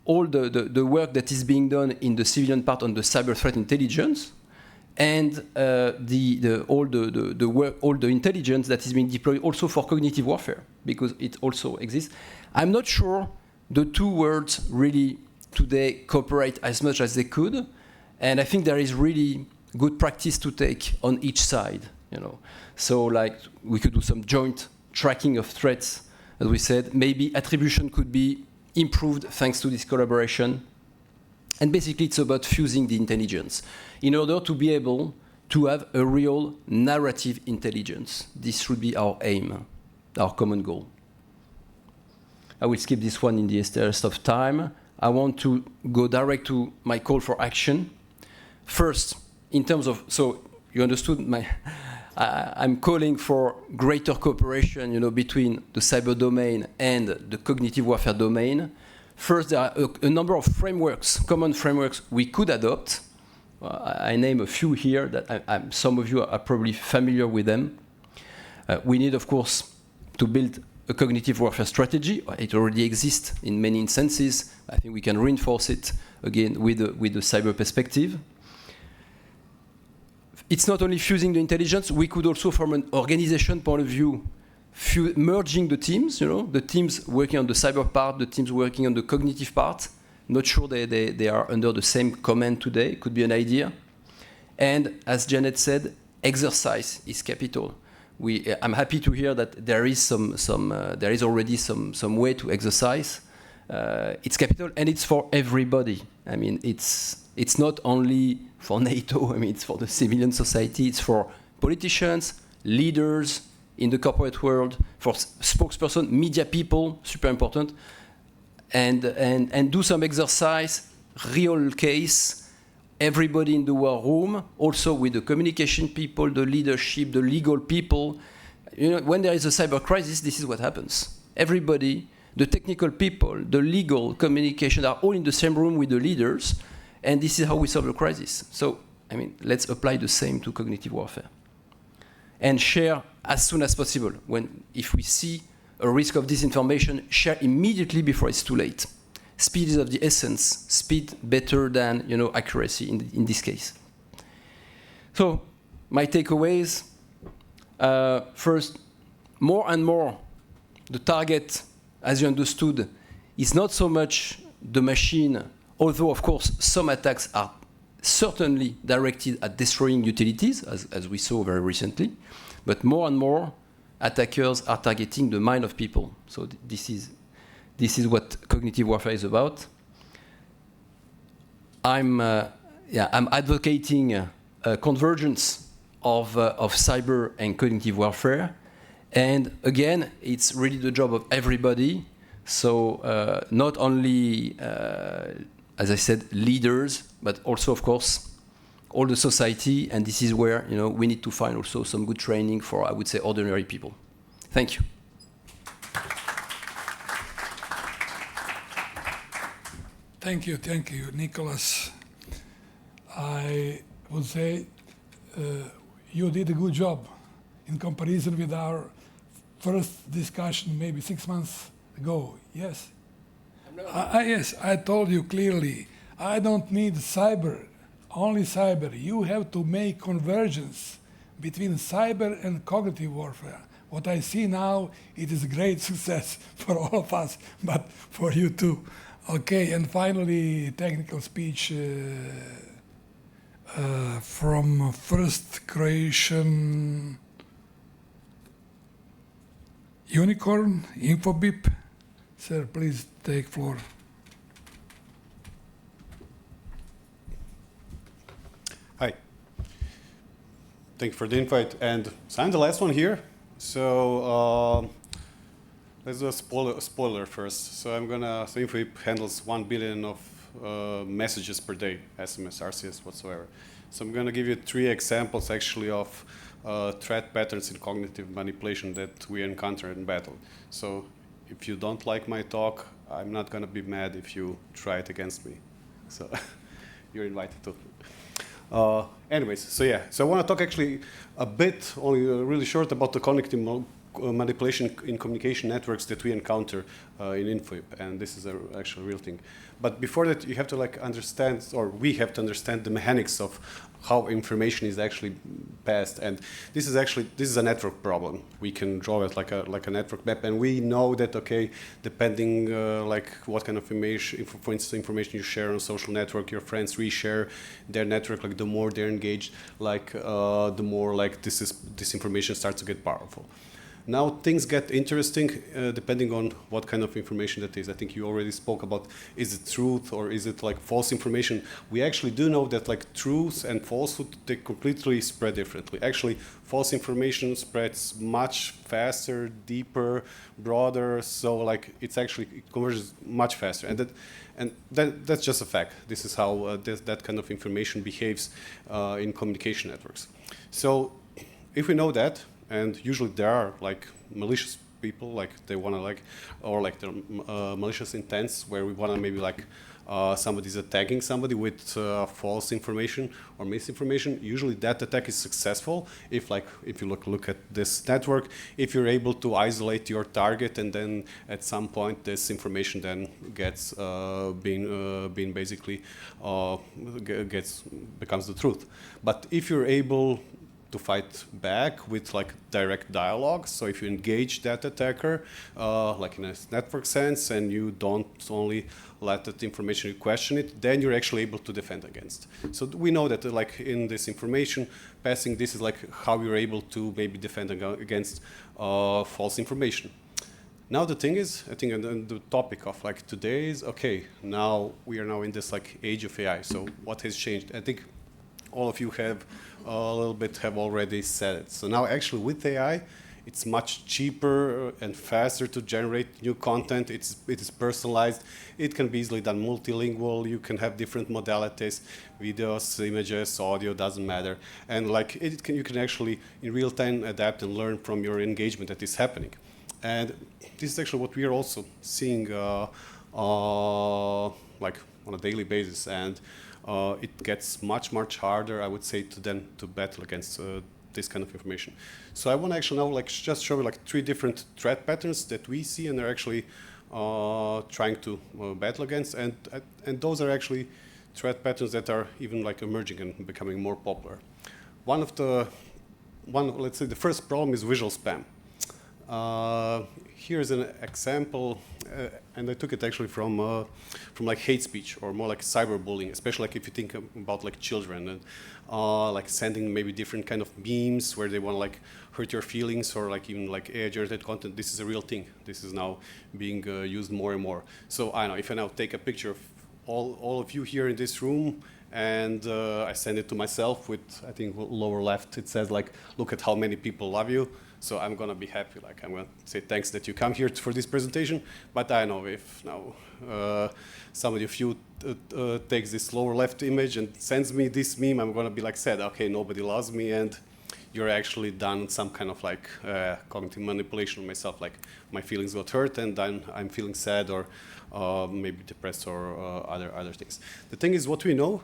all the work that is being done in the civilian part on the cyber threat intelligence and all the intelligence that is being deployed also for cognitive warfare, because it also exists. I'm not sure the two worlds really today cooperate as much as they could, and I think there is really good practice to take on each side, So like we could do some joint tracking of threats, as we said. Maybe attribution could be improved thanks to this collaboration. And basically it's about fusing the intelligence in order to be able to have a real narrative intelligence. This should be our aim, our common goal. I will skip this one in the interest of time. I want to go direct to my call for action. First, in terms of, so you understood I'm calling for greater cooperation, between the cyber domain and the cognitive warfare domain. First, there are a number of frameworks, common frameworks we could adopt. I name a few here that some of you are probably familiar with them. We need, of course, to build a cognitive warfare strategy. It already exists in many instances. I think we can reinforce it again with the cyber perspective. It's not only fusing the intelligence, we could also, from an organization point of view, merging the teams, the teams working on the cyber part, the teams working on the cognitive part. Not sure they are under the same command today, could be an idea. And as Janet said, exercise is capital. I'm happy to hear that there is there is already some way to exercise. It's capital, and it's for everybody. I mean, it's not only for NATO. I mean, it's for the civilian society. It's for politicians, leaders in the corporate world, for spokesperson, media people, super important, and do some exercise, real case. Everybody in the war room, also with the communication people, the leadership, the legal people. When there is a cyber crisis, this is what happens. Everybody, the technical people, the legal communication are all in the same room with the leaders, and this is how we solve the crisis. So, I mean, let's apply the same to cognitive warfare. And share as soon as possible. If we see a risk of disinformation, share immediately before it's too late. Speed is of the essence. Speed better than accuracy in this case. So my takeaways: first, more and more, the target, as you understood, is not so much the machine. Although of course some attacks are certainly directed at destroying utilities, as we saw very recently, but more and more attackers are targeting the mind of people. So this is what cognitive warfare is about. I'm advocating a convergence of cyber and cognitive warfare. And again, it's really the job of everybody. So not only, as I said, leaders, but also, of course, all the society. And this is where we need to find also some good training for, I would say, ordinary people. Thank you. Thank you, Nicholas. I would say you did a good job in comparison with our first discussion maybe 6 months ago. Yes? Yes, I told you clearly, I don't need cyber, only cyber. You have to make convergence between cyber and cognitive warfare. What I see now, it is a great success for all of us, but for you too. Okay, and finally, technical speech from first Croatian unicorn, Infobip. Sir, please take floor. Hi. Thank you for the invite. And so I'm the last one here. So let's do a spoiler first. So Infobip handles 1 billion of messages per day, SMS, RCS, whatsoever. So I'm gonna give you 3 examples actually of threat patterns in cognitive manipulation that we encounter in battle. So if you don't like my talk, I'm not gonna be mad if you try it against me. So you're invited to. Anyways, so yeah, so I want to talk actually a bit, only really short, about the cognitive manipulation in communication networks that we encounter in Infobip, and this is actually a real thing. But before that, you have to understand, or we have to understand the mechanics of how information is actually past. And this is a network problem. We can draw it like a network map, and we know that, okay, depending like what kind of information, for instance, information you share on social network, your friends reshare their network, like the more they're engaged, like the more like this information starts to get powerful. Now things get interesting depending on what kind of information that is. I think you already spoke about, is it truth or is it like false information? We actually do know that like truth and falsehood, they completely spread differently. Actually, false information spreads much faster, deeper, broader. So like it converges much faster, and that's just a fact. This is how that kind of information behaves in communication networks. So if we know that, and usually there are like malicious people, like they want to like, or like the malicious intents where we want to maybe like somebody's attacking somebody with false information or misinformation. Usually that attack is successful if you look at this network, if you're able to isolate your target, and then at some point this information then gets being basically becomes the truth. But if you're able to fight back with like direct dialogue, so if you engage that attacker like in a network sense, and you don't only let that information, you question it, then you're actually able to defend against. So we know that like in this information passing, this is like how you're able to maybe defend against false information. Now the thing is, I think the topic of like today is, okay, now we are now in this like age of AI. So what has changed? I think all of you have a little bit have already said it. So now actually with AI, it's much cheaper and faster to generate new content. It is personalized. It can be easily done multilingual. You can have different modalities, videos, images, audio, doesn't matter. And like you can actually in real time adapt and learn from your engagement that is happening. And this is actually what we are also seeing like on a daily basis. And it gets much harder, I would say, to battle against this kind of information. So I want to actually now like just show you like 3 different threat patterns that we see and are actually trying to battle against, and those are actually threat patterns that are even like emerging and becoming more popular. Let's say the first problem is visual spam. Here's an example, and I took it actually from like hate speech, or more like cyberbullying, especially like if you think about like children and like sending maybe different kind of memes where they want to like hurt your feelings, or like even like AI-generated content. This is a real thing. This is now being used more and more. So I know if I now take a picture of all of you here in this room, and I send it to myself with, I think lower left, it says like, look at how many people love you. So I'm gonna be happy, like I'm gonna say thanks that you come here for this presentation. But I know if now somebody of you takes this lower left image and sends me this meme, I'm gonna be like sad, okay, nobody loves me, and you're actually done some kind of like cognitive manipulation of myself, like my feelings got hurt and then I'm feeling sad, or maybe depressed, or other things. The thing is, what we know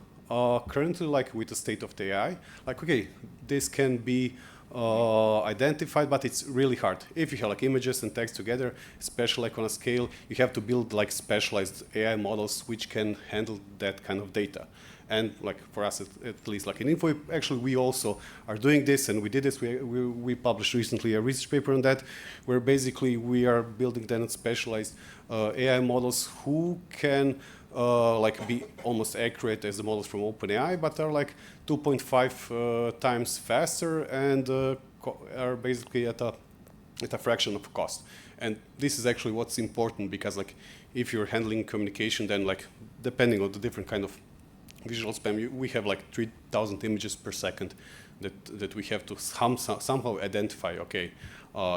currently, like with the state of the AI, like okay, this can be identified, but it's really hard. If you have like images and text together, especially like on a scale, you have to build like specialized AI models which can handle that kind of data. And like for us, at least like in Info, actually we also are doing this, and we did this. We published recently a research paper on that, where basically we are building then specialized AI models who can like be almost accurate as the models from OpenAI, but are like 2.5 times faster and are basically at a fraction of cost. And this is actually what's important, because like if you're handling communication, then like depending on the different kind of visual spam, we have like 3,000 images per second that we have to somehow identify, okay,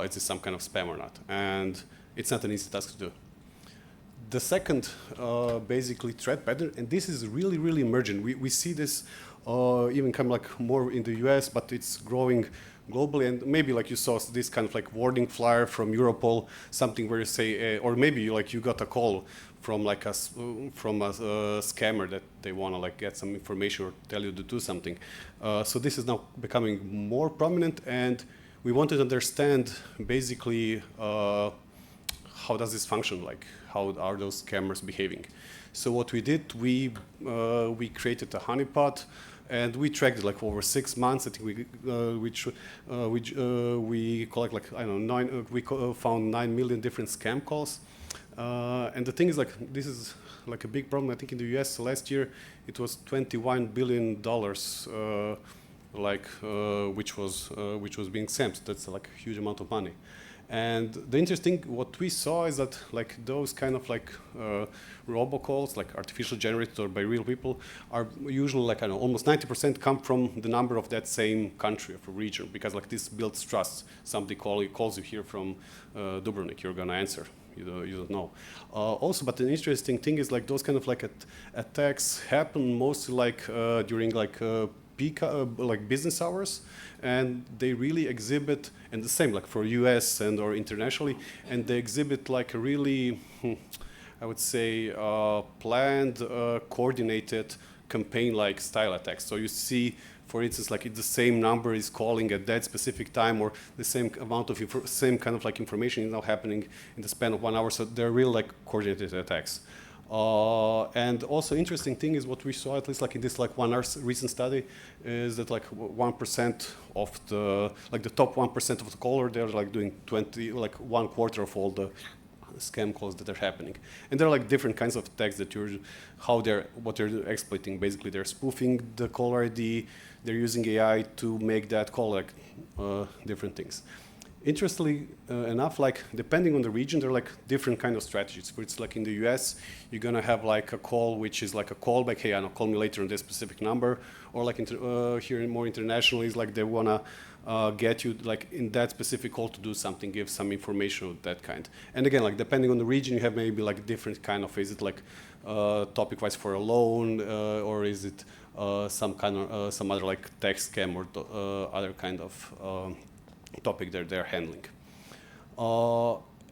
is this some kind of spam or not? And it's not an easy task to do. The second basically threat pattern, and this is really emergent. We see this even come like more in the US, but it's growing globally. And maybe like you saw this kind of like warning flyer from Europol, something where you say, or maybe like you got a call from like a scammer that they want to like get some information or tell you to do something. So this is now becoming more prominent, and we wanted to understand basically how does this function, like how are those scammers behaving. So what we did, we created a honeypot And we tracked it like over 6 months. I think we collect like, I don't know, found 9 million different scam calls. And the thing is, like, this is like a big problem. I think in the US last year it was $21 billion, which was being scammed. That's like a huge amount of money. And the interesting, what we saw is that like those kind of like robocalls, like artificial generated or by real people, are usually like, I don't know, almost 90% come from the number of that same country or region, because like this builds trust. Somebody calls you here from Dubrovnik, you're gonna answer. You don't know. Also, but an interesting thing is like those kind of like attacks happen mostly like during like peak like business hours, and they really exhibit, and the same like for US and or internationally, and they exhibit like a really, I would say, planned, coordinated campaign-like style attacks. So you see, for instance, like if the same number is calling at that specific time, or the same amount of same kind of like information is now happening in the span of 1 hour. So they're real like coordinated attacks. And also interesting thing is what we saw, at least like in this like 1 hour recent study, is that like 1% of the, like the top 1% of the caller, they're like doing 1/4 of all the scam calls that are happening. And there are like different kinds of attacks that what they're exploiting. Basically, they're spoofing the caller ID, they're using AI to make that call, like different things. Interestingly enough, like depending on the region, there are like different kind of strategies. For it's like in the US, you're gonna have like a call which is like a callback. Hey, I'll call me later on this specific number. Or like here more internationally, is like they wanna get you like in that specific call to do something, give some information of that kind. And again, like depending on the region, you have maybe like different kind of, is it like topic-wise for a loan, or is it some kind of some other like tax scam or other kind of topic that they're handling.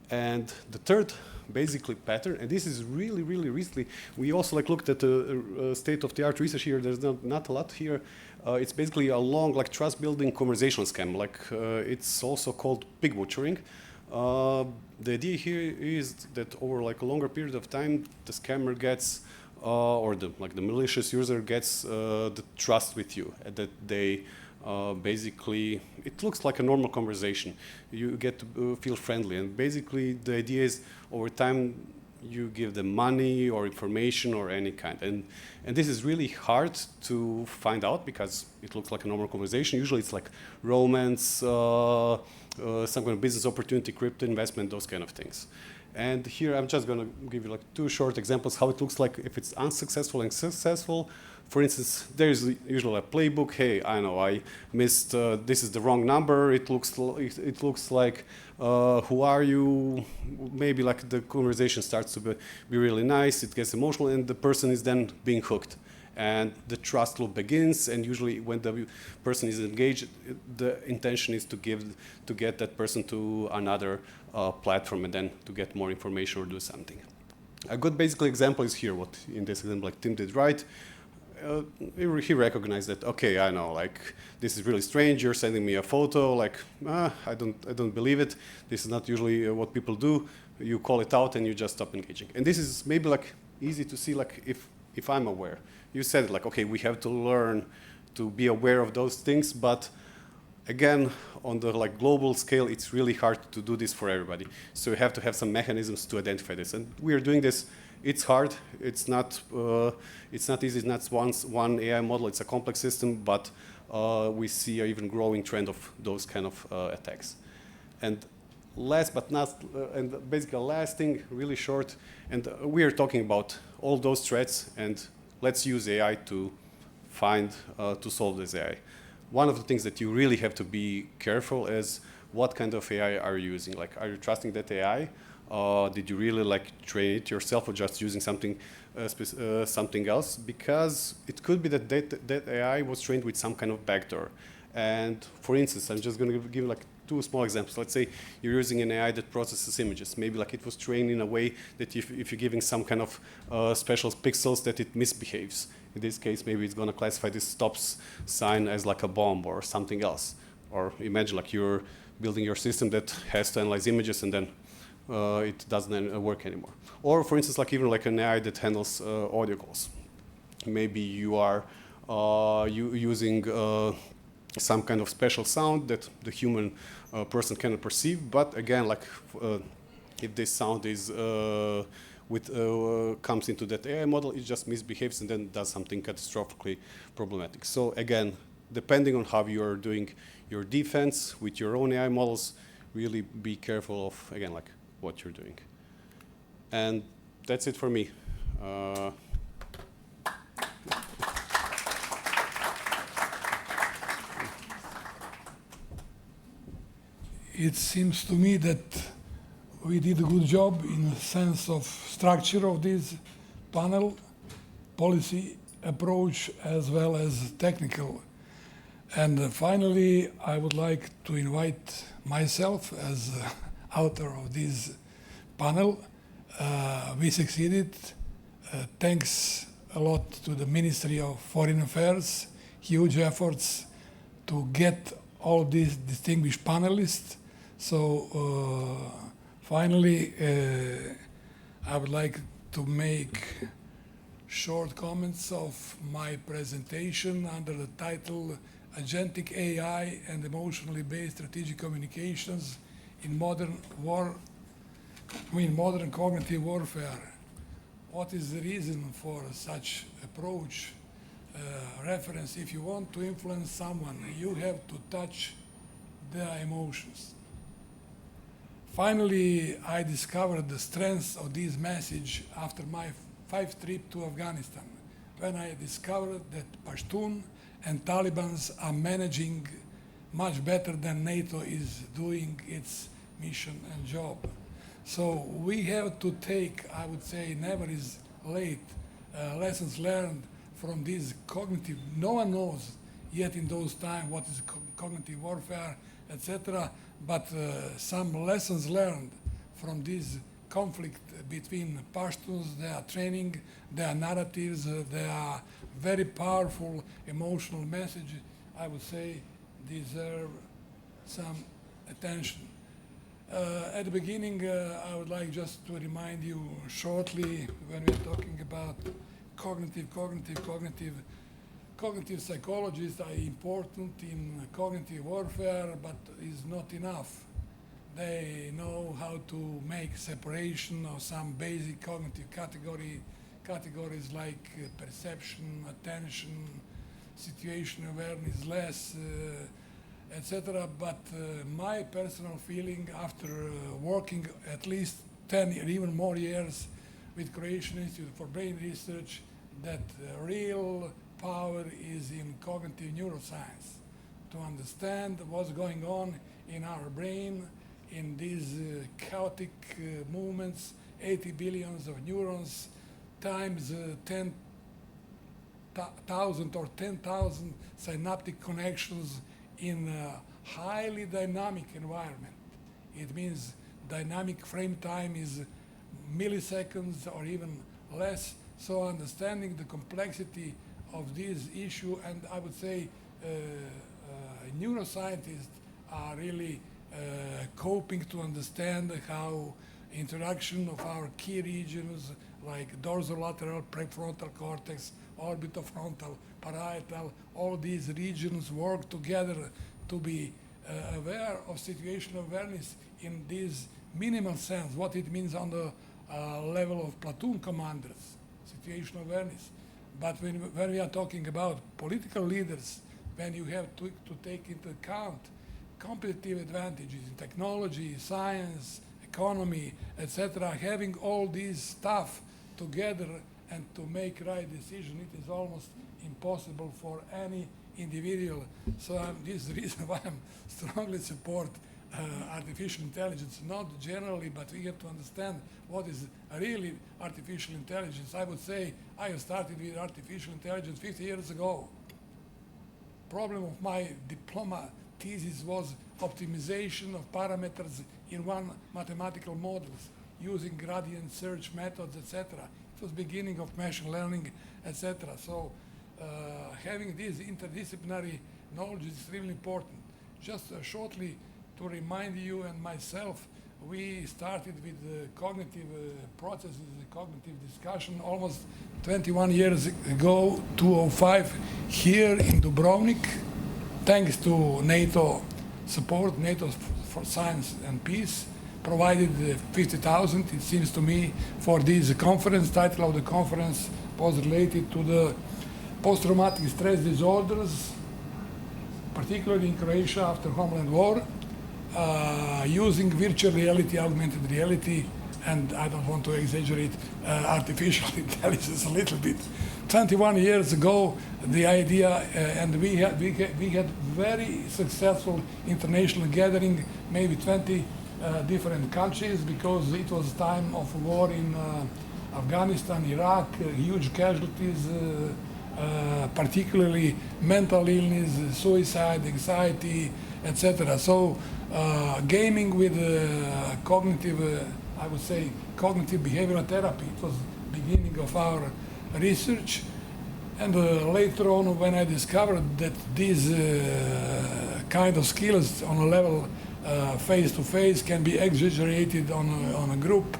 And the third basically pattern, and this is really, really recently, we also like looked at the state-of-the-art research here. There's not a lot here. It's basically a long like trust-building conversational scam. Like it's also called pig butchering. The idea here is that over like a longer period of time, the scammer gets, or the malicious user gets the trust with you, that they basically, it looks like a normal conversation. You get to feel friendly, and basically the idea is over time you give them money or information or any kind. And this is really hard to find out because it looks like a normal conversation. Usually it's like romance, some kind of business opportunity, crypto investment, those kind of things. And here I'm just going to give you like 2 short examples how it looks like if it's unsuccessful and successful. For instance, there is usually a playbook. Hey, I know I missed. This is the wrong number. It looks like who are you? Maybe like the conversation starts to be really nice. It gets emotional, and the person is then being hooked, and the trust loop begins. And usually, when the person is engaged, the intention is to get that person to another platform, and then to get more information or do something. A good basically example is here. What in this example, like Tim did right. He recognized that, okay, I know, like this is really strange. You're sending me a photo, like I don't believe it. This is not usually what people do. You call it out and you just stop engaging. And this is maybe like easy to see, like if I'm aware. You said like, okay, we have to learn to be aware of those things, but again, on the like global scale, it's really hard to do this for everybody. So you have to have some mechanisms to identify this, and we are doing this. It's hard. It's not easy. It's not one AI model. It's a complex system, but we see an even growing trend of those kind of attacks. And last but not, and basically last thing, really short, and we are talking about all those threats, and let's use AI to to solve this AI. One of the things that you really have to be careful is what kind of AI are you using? Like, are you trusting that AI? Did you really like train it yourself, or just using something else? Because it could be that AI was trained with some kind of backdoor. And for instance, I'm just going to give like 2 small examples. Let's say you're using an AI that processes images. Maybe like it was trained in a way that if you're giving some kind of special pixels, that it misbehaves. In this case, maybe it's going to classify this stop sign as like a bomb or something else. Or imagine like you're building your system that has to analyze images, and then it doesn't work anymore. Or for instance, like even like an AI that handles audio calls. Maybe you are using some kind of special sound that the human person cannot perceive. But again, like if this sound is comes into that AI model, it just misbehaves and then does something catastrophically problematic. So again, depending on how you are doing your defense with your own AI models, really be careful of, again, like what you're doing. And that's it for me. It seems to me that we did a good job in the sense of structure of this panel, policy approach, as well as technical. And finally, I would like to invite myself as author of this panel. We succeeded. Thanks a lot to the Ministry of Foreign Affairs, huge efforts to get all these distinguished panelists. So finally, I would like to make short comments of my presentation under the title Agentic AI and Emotionally Based Strategic Communications in Modern Cognitive Warfare. What is the reason for such approach? Reference, if you want to influence someone, you have to touch their emotions. Finally, I discovered the strength of this message after my 5th trip to Afghanistan, when I discovered that Pashtun and Taliban are managing much better than NATO is doing its mission and job. So we have to take, I would say, never is late, lessons learned from this cognitive. No one knows yet in those times what is cognitive warfare, etc. But some lessons learned from this conflict between Pashtuns, their training, their narratives, their very powerful emotional message, I would say, deserve some attention. At the beginning, I would like just to remind you shortly, when we're talking about cognitive psychologists are important in cognitive warfare, but is not enough. They know how to make separation of some basic cognitive categories like perception, attention, situation awareness, less, etc. But my personal feeling after working at least 10 or even more years with Croatian Institute for Brain Research, that real power is in cognitive neuroscience, to understand what's going on in our brain in these chaotic movements, 80 billions of neurons times 10,000 or 10,000 synaptic connections in a highly dynamic environment. It means dynamic frame time is milliseconds or even less. So understanding the complexity of this issue, and I would say neuroscientists are really coping to understand how interaction of our key regions like dorsolateral prefrontal cortex, orbitofrontal, parietal, all these regions work together to be aware of situational awareness in this minimal sense, what it means on the level of platoon commanders, situational awareness. But when we are talking about political leaders, when you have to take into account competitive advantages in technology, science, economy, etc., having all these stuff together and to make right decision, it is almost impossible for any individual. So this is the reason why I'm strongly support artificial intelligence, not generally, but we have to understand what is really artificial intelligence. I would say I have started with artificial intelligence 50 years ago. Problem of my diploma thesis was optimization of parameters in one mathematical models using gradient search methods, etc. It was beginning of machine learning, etc. So having this interdisciplinary knowledge is really important. Just shortly to remind you and myself, we started with cognitive processes, cognitive discussion almost 21 years ago, 2005, here in Dubrovnik, thanks to NATO support, NATO for Science and Peace, provided 50,000, it seems to me, for this conference. Title of the conference was related to the post-traumatic stress disorders, particularly in Croatia after Homeland War, using virtual reality, augmented reality, and I don't want to exaggerate artificial intelligence a little bit. 21 years ago, the idea, and we had very successful international gathering, maybe 20 different countries, because it was time of war in Afghanistan, Iraq, huge casualties, particularly mental illness, suicide, anxiety, etc. So gaming with cognitive, I would say, cognitive behavioral therapy, it was beginning of our research. And later on, when I discovered that these kind of skills on a level face-to-face can be exaggerated on a group,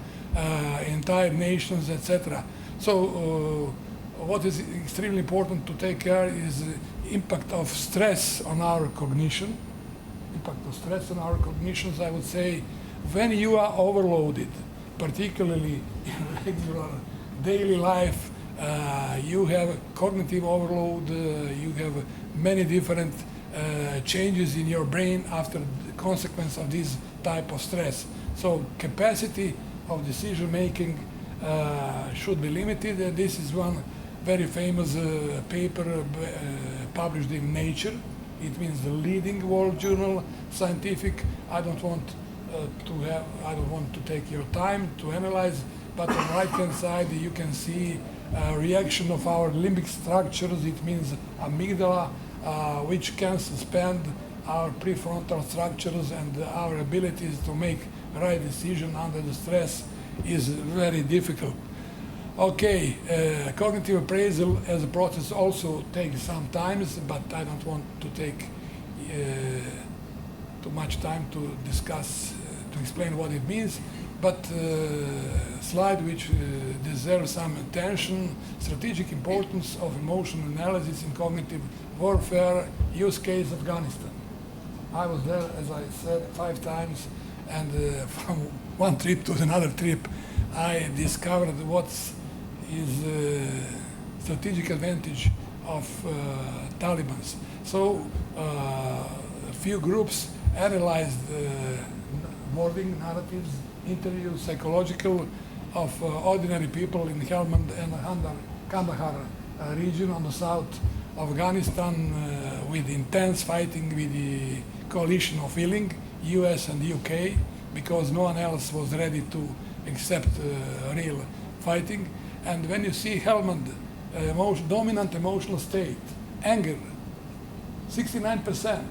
entire nations, etc. So what is extremely important to take care is the impact of stress on our cognition. Impact of stress on our cognitions, I would say, when you are overloaded, particularly in regular daily life, you have cognitive overload, you have many different changes in your brain after the consequence of this type of stress. So capacity of decision making should be limited, and this is one very famous paper published in Nature. It means the leading world journal, scientific. I don't want to take your time to analyze, but on the right-hand side you can see reaction of our limbic structures. It means amygdala, which can suspend our prefrontal structures, and our abilities to make right decision under the stress is very difficult. Okay, cognitive appraisal as a process also takes some time, but I don't want to take too much time to discuss, to explain what it means. But slide which deserves some attention: strategic importance of emotional analysis in cognitive warfare, use case Afghanistan. I was there, as I said, 5 times, and from one trip to another trip, I discovered what is strategic advantage of Taliban's. So a few groups analyzed wording, narratives, interviews, psychological, of ordinary people in Helmand and Kandahar region on the south of Afghanistan, with intense fighting with the coalition of willing, US and UK, because no one else was ready to accept real fighting. And when you see Helmand, dominant emotional state, anger, 69%.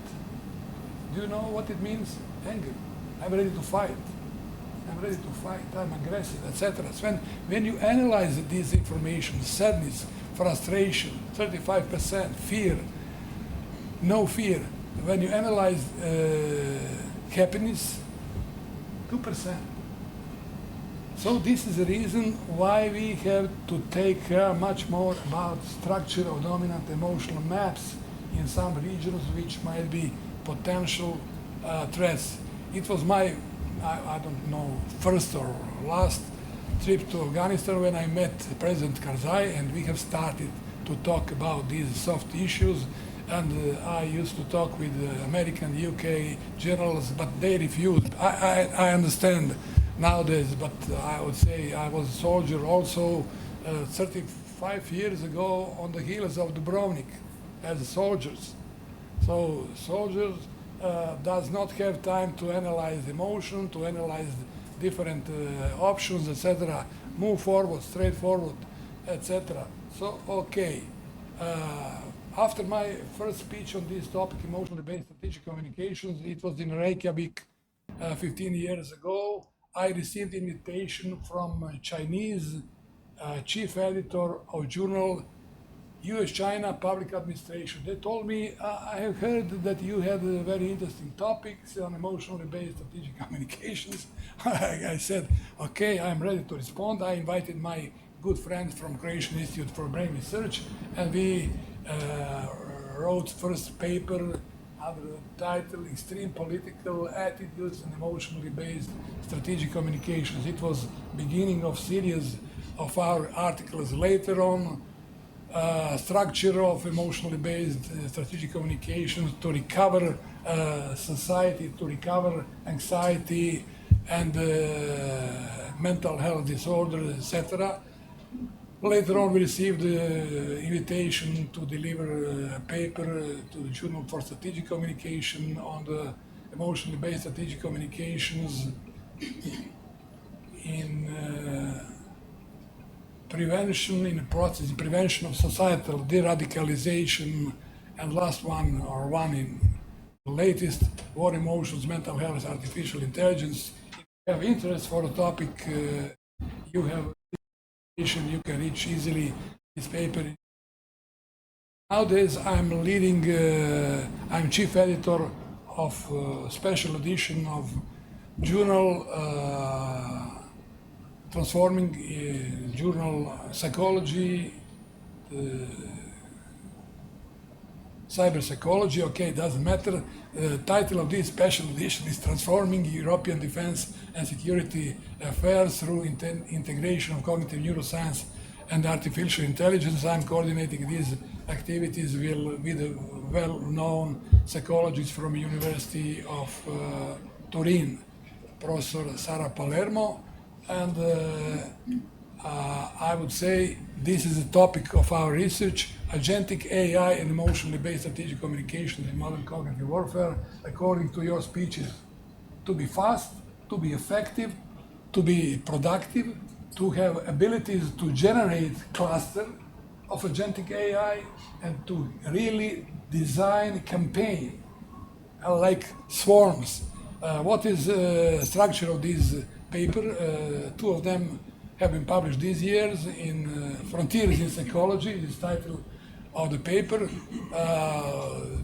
Do you know what it means? Anger. I'm ready to fight. I'm ready to fight. I'm aggressive, etc. So when you analyze this information, sadness, frustration, 35%, fear, no fear. When you analyze happiness, 2%. So this is the reason why we have to take care much more about structure of dominant emotional maps in some regions which might be potential threats. It was my, I don't know, first or last trip to Afghanistan when I met President Karzai, and we have started to talk about these soft issues. And I used to talk with American, UK generals, but they refused. I understand nowadays, but I would say I was a soldier also 35 years ago on the hills of Dubrovnik as soldiers. So soldiers does not have time to analyze emotion, to analyze different options, etc. Move forward, straight forward, etc. So, okay. After my first speech on this topic, emotionally based strategic communications, it was in Reykjavik 15 years ago. I received invitation from Chinese chief editor of journal U.S.-China public administration. They told me, I have heard that you had very interesting topics on emotionally based strategic communications. I said, okay, I'm ready to respond. I invited my good friends from Croatian Institute for Brain Research, and we wrote first paper under the title Extreme Political Attitudes and Emotionally Based Strategic Communications. It was beginning of series of our articles later on. Structure of emotionally based strategic communications to recover society, to recover anxiety and mental health disorders, etc. Later on, we received the invitation to deliver a paper to the Journal for Strategic Communication on the emotionally based strategic communications in prevention, in the process, in prevention of societal de-radicalization, and last one, or one in the latest, war emotions, mental health, artificial intelligence. If you have interest for the topic, you have you can reach easily this paper. Nowadays, I'm leading, I'm chief editor of special edition of journal transforming journal Psychology, Cyber Psychology, okay, doesn't matter. The title of this special edition is Transforming European Defense and Security Affairs through Integration of Cognitive Neuroscience and Artificial Intelligence. I'm coordinating these activities with a well-known psychologist from University of Turin, Professor Sara Palermo. And I would say this is the topic of our research, agentic AI and emotionally based strategic communications in modern cognitive warfare, according to your speeches, to be fast, to be effective, to be productive, to have abilities to generate cluster of agentic AI, and to really design campaign like swarms. What is the structure of this paper? Two of them have been published these years in Frontiers in Psychology, is the title of the paper.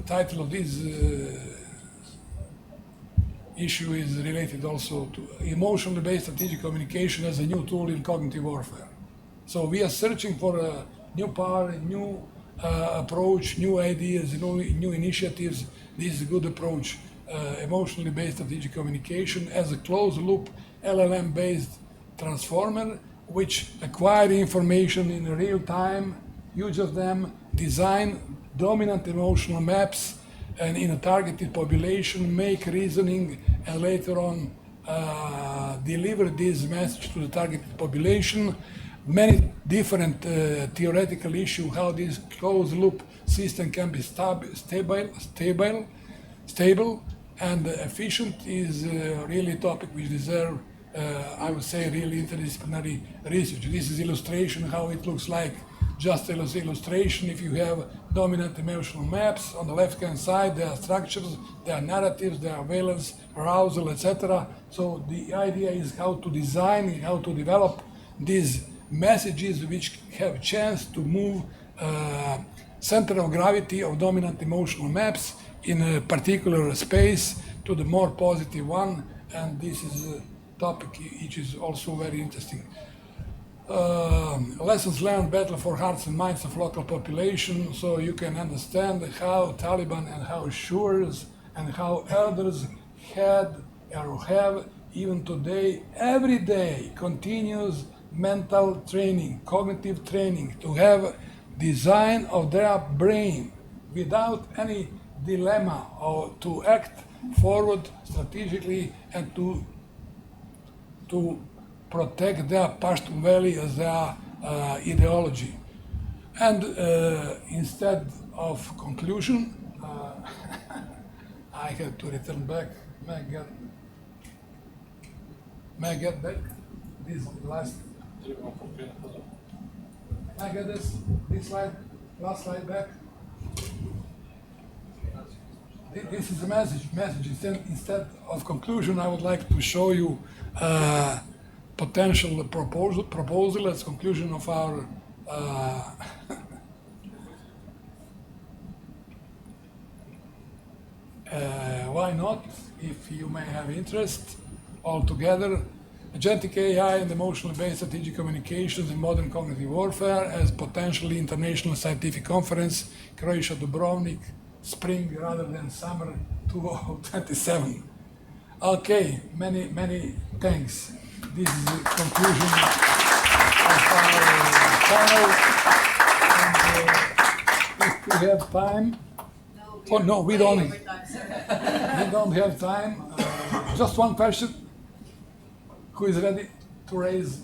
Title of this issue is related also to emotionally based strategic communication as a new tool in cognitive warfare. So we are searching for a new power, a new approach, new ideas, new initiatives. This is a good approach. Emotionally based strategic communication as a closed loop LLM based transformer which acquire information in real time, use of them, design dominant emotional maps and in a targeted population, make reasoning and later on deliver this message to the targeted population. Many different theoretical issues how this closed loop system can be stable and efficient is really a topic which deserves, I would say, really interdisciplinary research. This is illustration how it looks like, just as illustration. If you have dominant emotional maps, on the left-hand side there are structures, there are narratives, there are valence, arousal, etc. So the idea is how to design, how to develop these messages which have chance to move center of gravity of dominant emotional maps in a particular space to the more positive one, and this is a topic which is also very interesting. Lessons learned, battle for hearts and minds of local population, so you can understand how Taliban and how Shurs and how elders had or have even today, every day, continuous mental training, cognitive training, to have design of their brain without any dilemma, or to act forward strategically and to protect their Pashtun Valley as their ideology. And instead of conclusion, I have to return back. May I get back this last? May I get this slide, last slide back? This is the message. Instead of conclusion, I would like to show you potential proposal as conclusion of our Why not, if you may have interest, all together, Agentic AI and Emotional-Based Strategic Communications in Modern Cognitive Warfare as potentially international scientific conference, Croatia, Dubrovnik, spring rather than summer 2027. Okay, many thanks. This is the conclusion of our panel. And, if we have time, oh no, we don't. We don't have time. Just one question. Who is ready to raise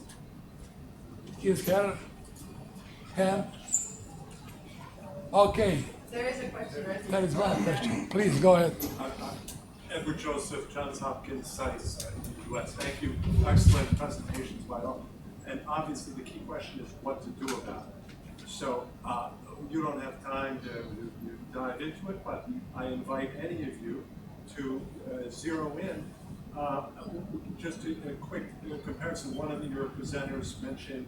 his hand? Okay. There is a question, right? There is one question. Please go ahead. Edward Joseph, Johns Hopkins sites in the U.S. Thank you. Excellent presentations by all. And obviously the key question is what to do about it. So you don't have time to dive into it, but I invite any of you to zero in. Just a quick comparison, one of your presenters mentioned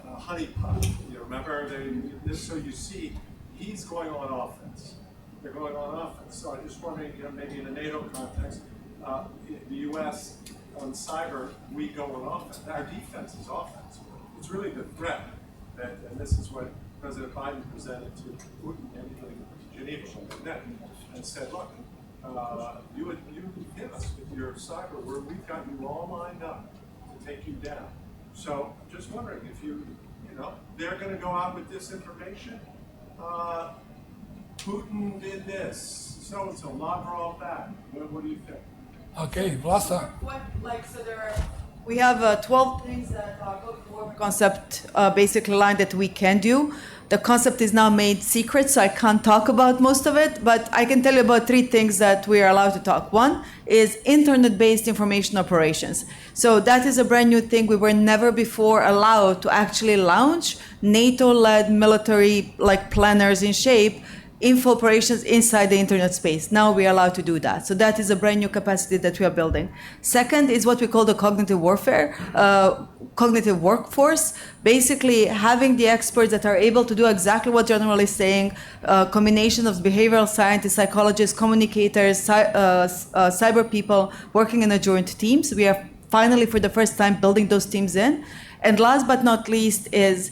honeypot. You remember, so you see, he's going on offense. They're going on offense. So I'm just wondering, maybe in a NATO context, the U.S. on cyber, we go on offense. Our defense is offense. It's really the threat, and this is what President Biden presented to Putin in Geneva and said, look, you hit us with your cyber, where we've got you all lined up to take you down. So I'm just wondering if they're going to go out with disinformation. Putin did this, so-and-so, Lavrov that. What do you think? Okay, Vlasta. We have 12 things that are concept basically line that we can do. The concept is now made secret, so I can't talk about most of it, but I can tell you about 3 things that we are allowed to talk. One is internet-based information operations. So that is a brand new thing. We were never before allowed to actually launch NATO-led military planners in shape info operations inside the internet space. Now we are allowed to do that. So that is a brand new capacity that we are building. Second is what we call the cognitive warfare, cognitive workforce, basically having the experts that are able to do exactly what General is saying, combination of behavioral scientists, psychologists, communicators, cyber people working in a joint teams. We are finally, for the first time, building those teams in. And last but not least is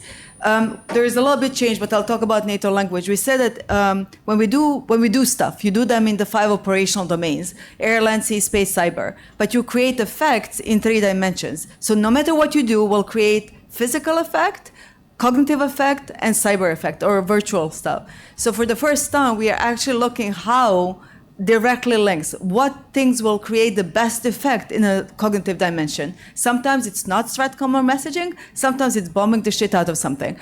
there is a little bit change, but I'll talk about NATO language. We said that when we do stuff, you do them in the 5 operational domains: air, land, sea, space, cyber. But you create effects in 3 dimensions. So no matter what you do, we'll create physical effect, cognitive effect, and cyber effect, or virtual stuff. So for the first time, we are actually looking how directly links what things will create the best effect in a cognitive dimension. Sometimes it's not stratcom or messaging, sometimes it's bombing the shit out of something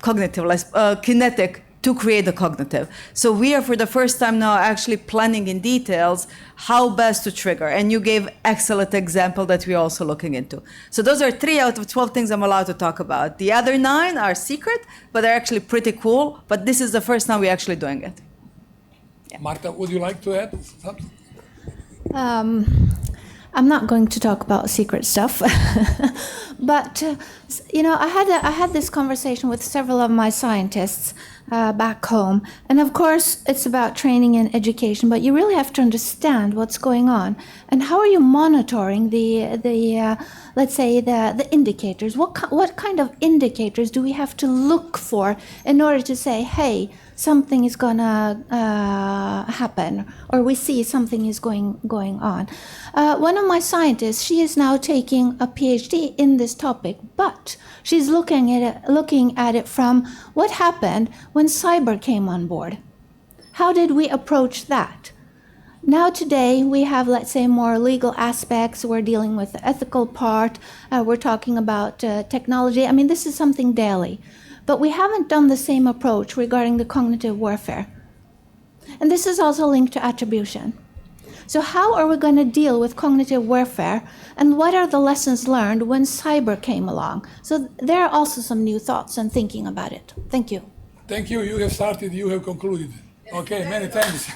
cognitive, kinetic, to create the cognitive. So we are for the first time now actually planning in details how best to trigger, and you gave excellent example that we're also looking into. So those are 3 out of 12 things I'm allowed to talk about. The other 9 are secret, but they're actually pretty cool, but this is the first time we're actually doing it. Marta, would you like to add something? I'm not going to talk about secret stuff, but I had this conversation with several of my scientists back home, and of course it's about training and education. But you really have to understand what's going on, and how are you monitoring the let's say the indicators? What kind of indicators do we have to look for in order to say, hey, something is gonna happen, or we see something is going on. One of my scientists, she is now taking a PhD in this topic, but she's looking at it from what happened when cyber came on board. How did we approach that? Now today we have, let's say, more legal aspects. We're dealing with the ethical part. We're talking about technology. I mean, this is something daily. But we haven't done the same approach regarding the cognitive warfare. And this is also linked to attribution. So how are we going to deal with cognitive warfare, and what are the lessons learned when cyber came along? So there are also some new thoughts and thinking about it. Thank you. Thank you. You have started, you have concluded. Okay, many thanks.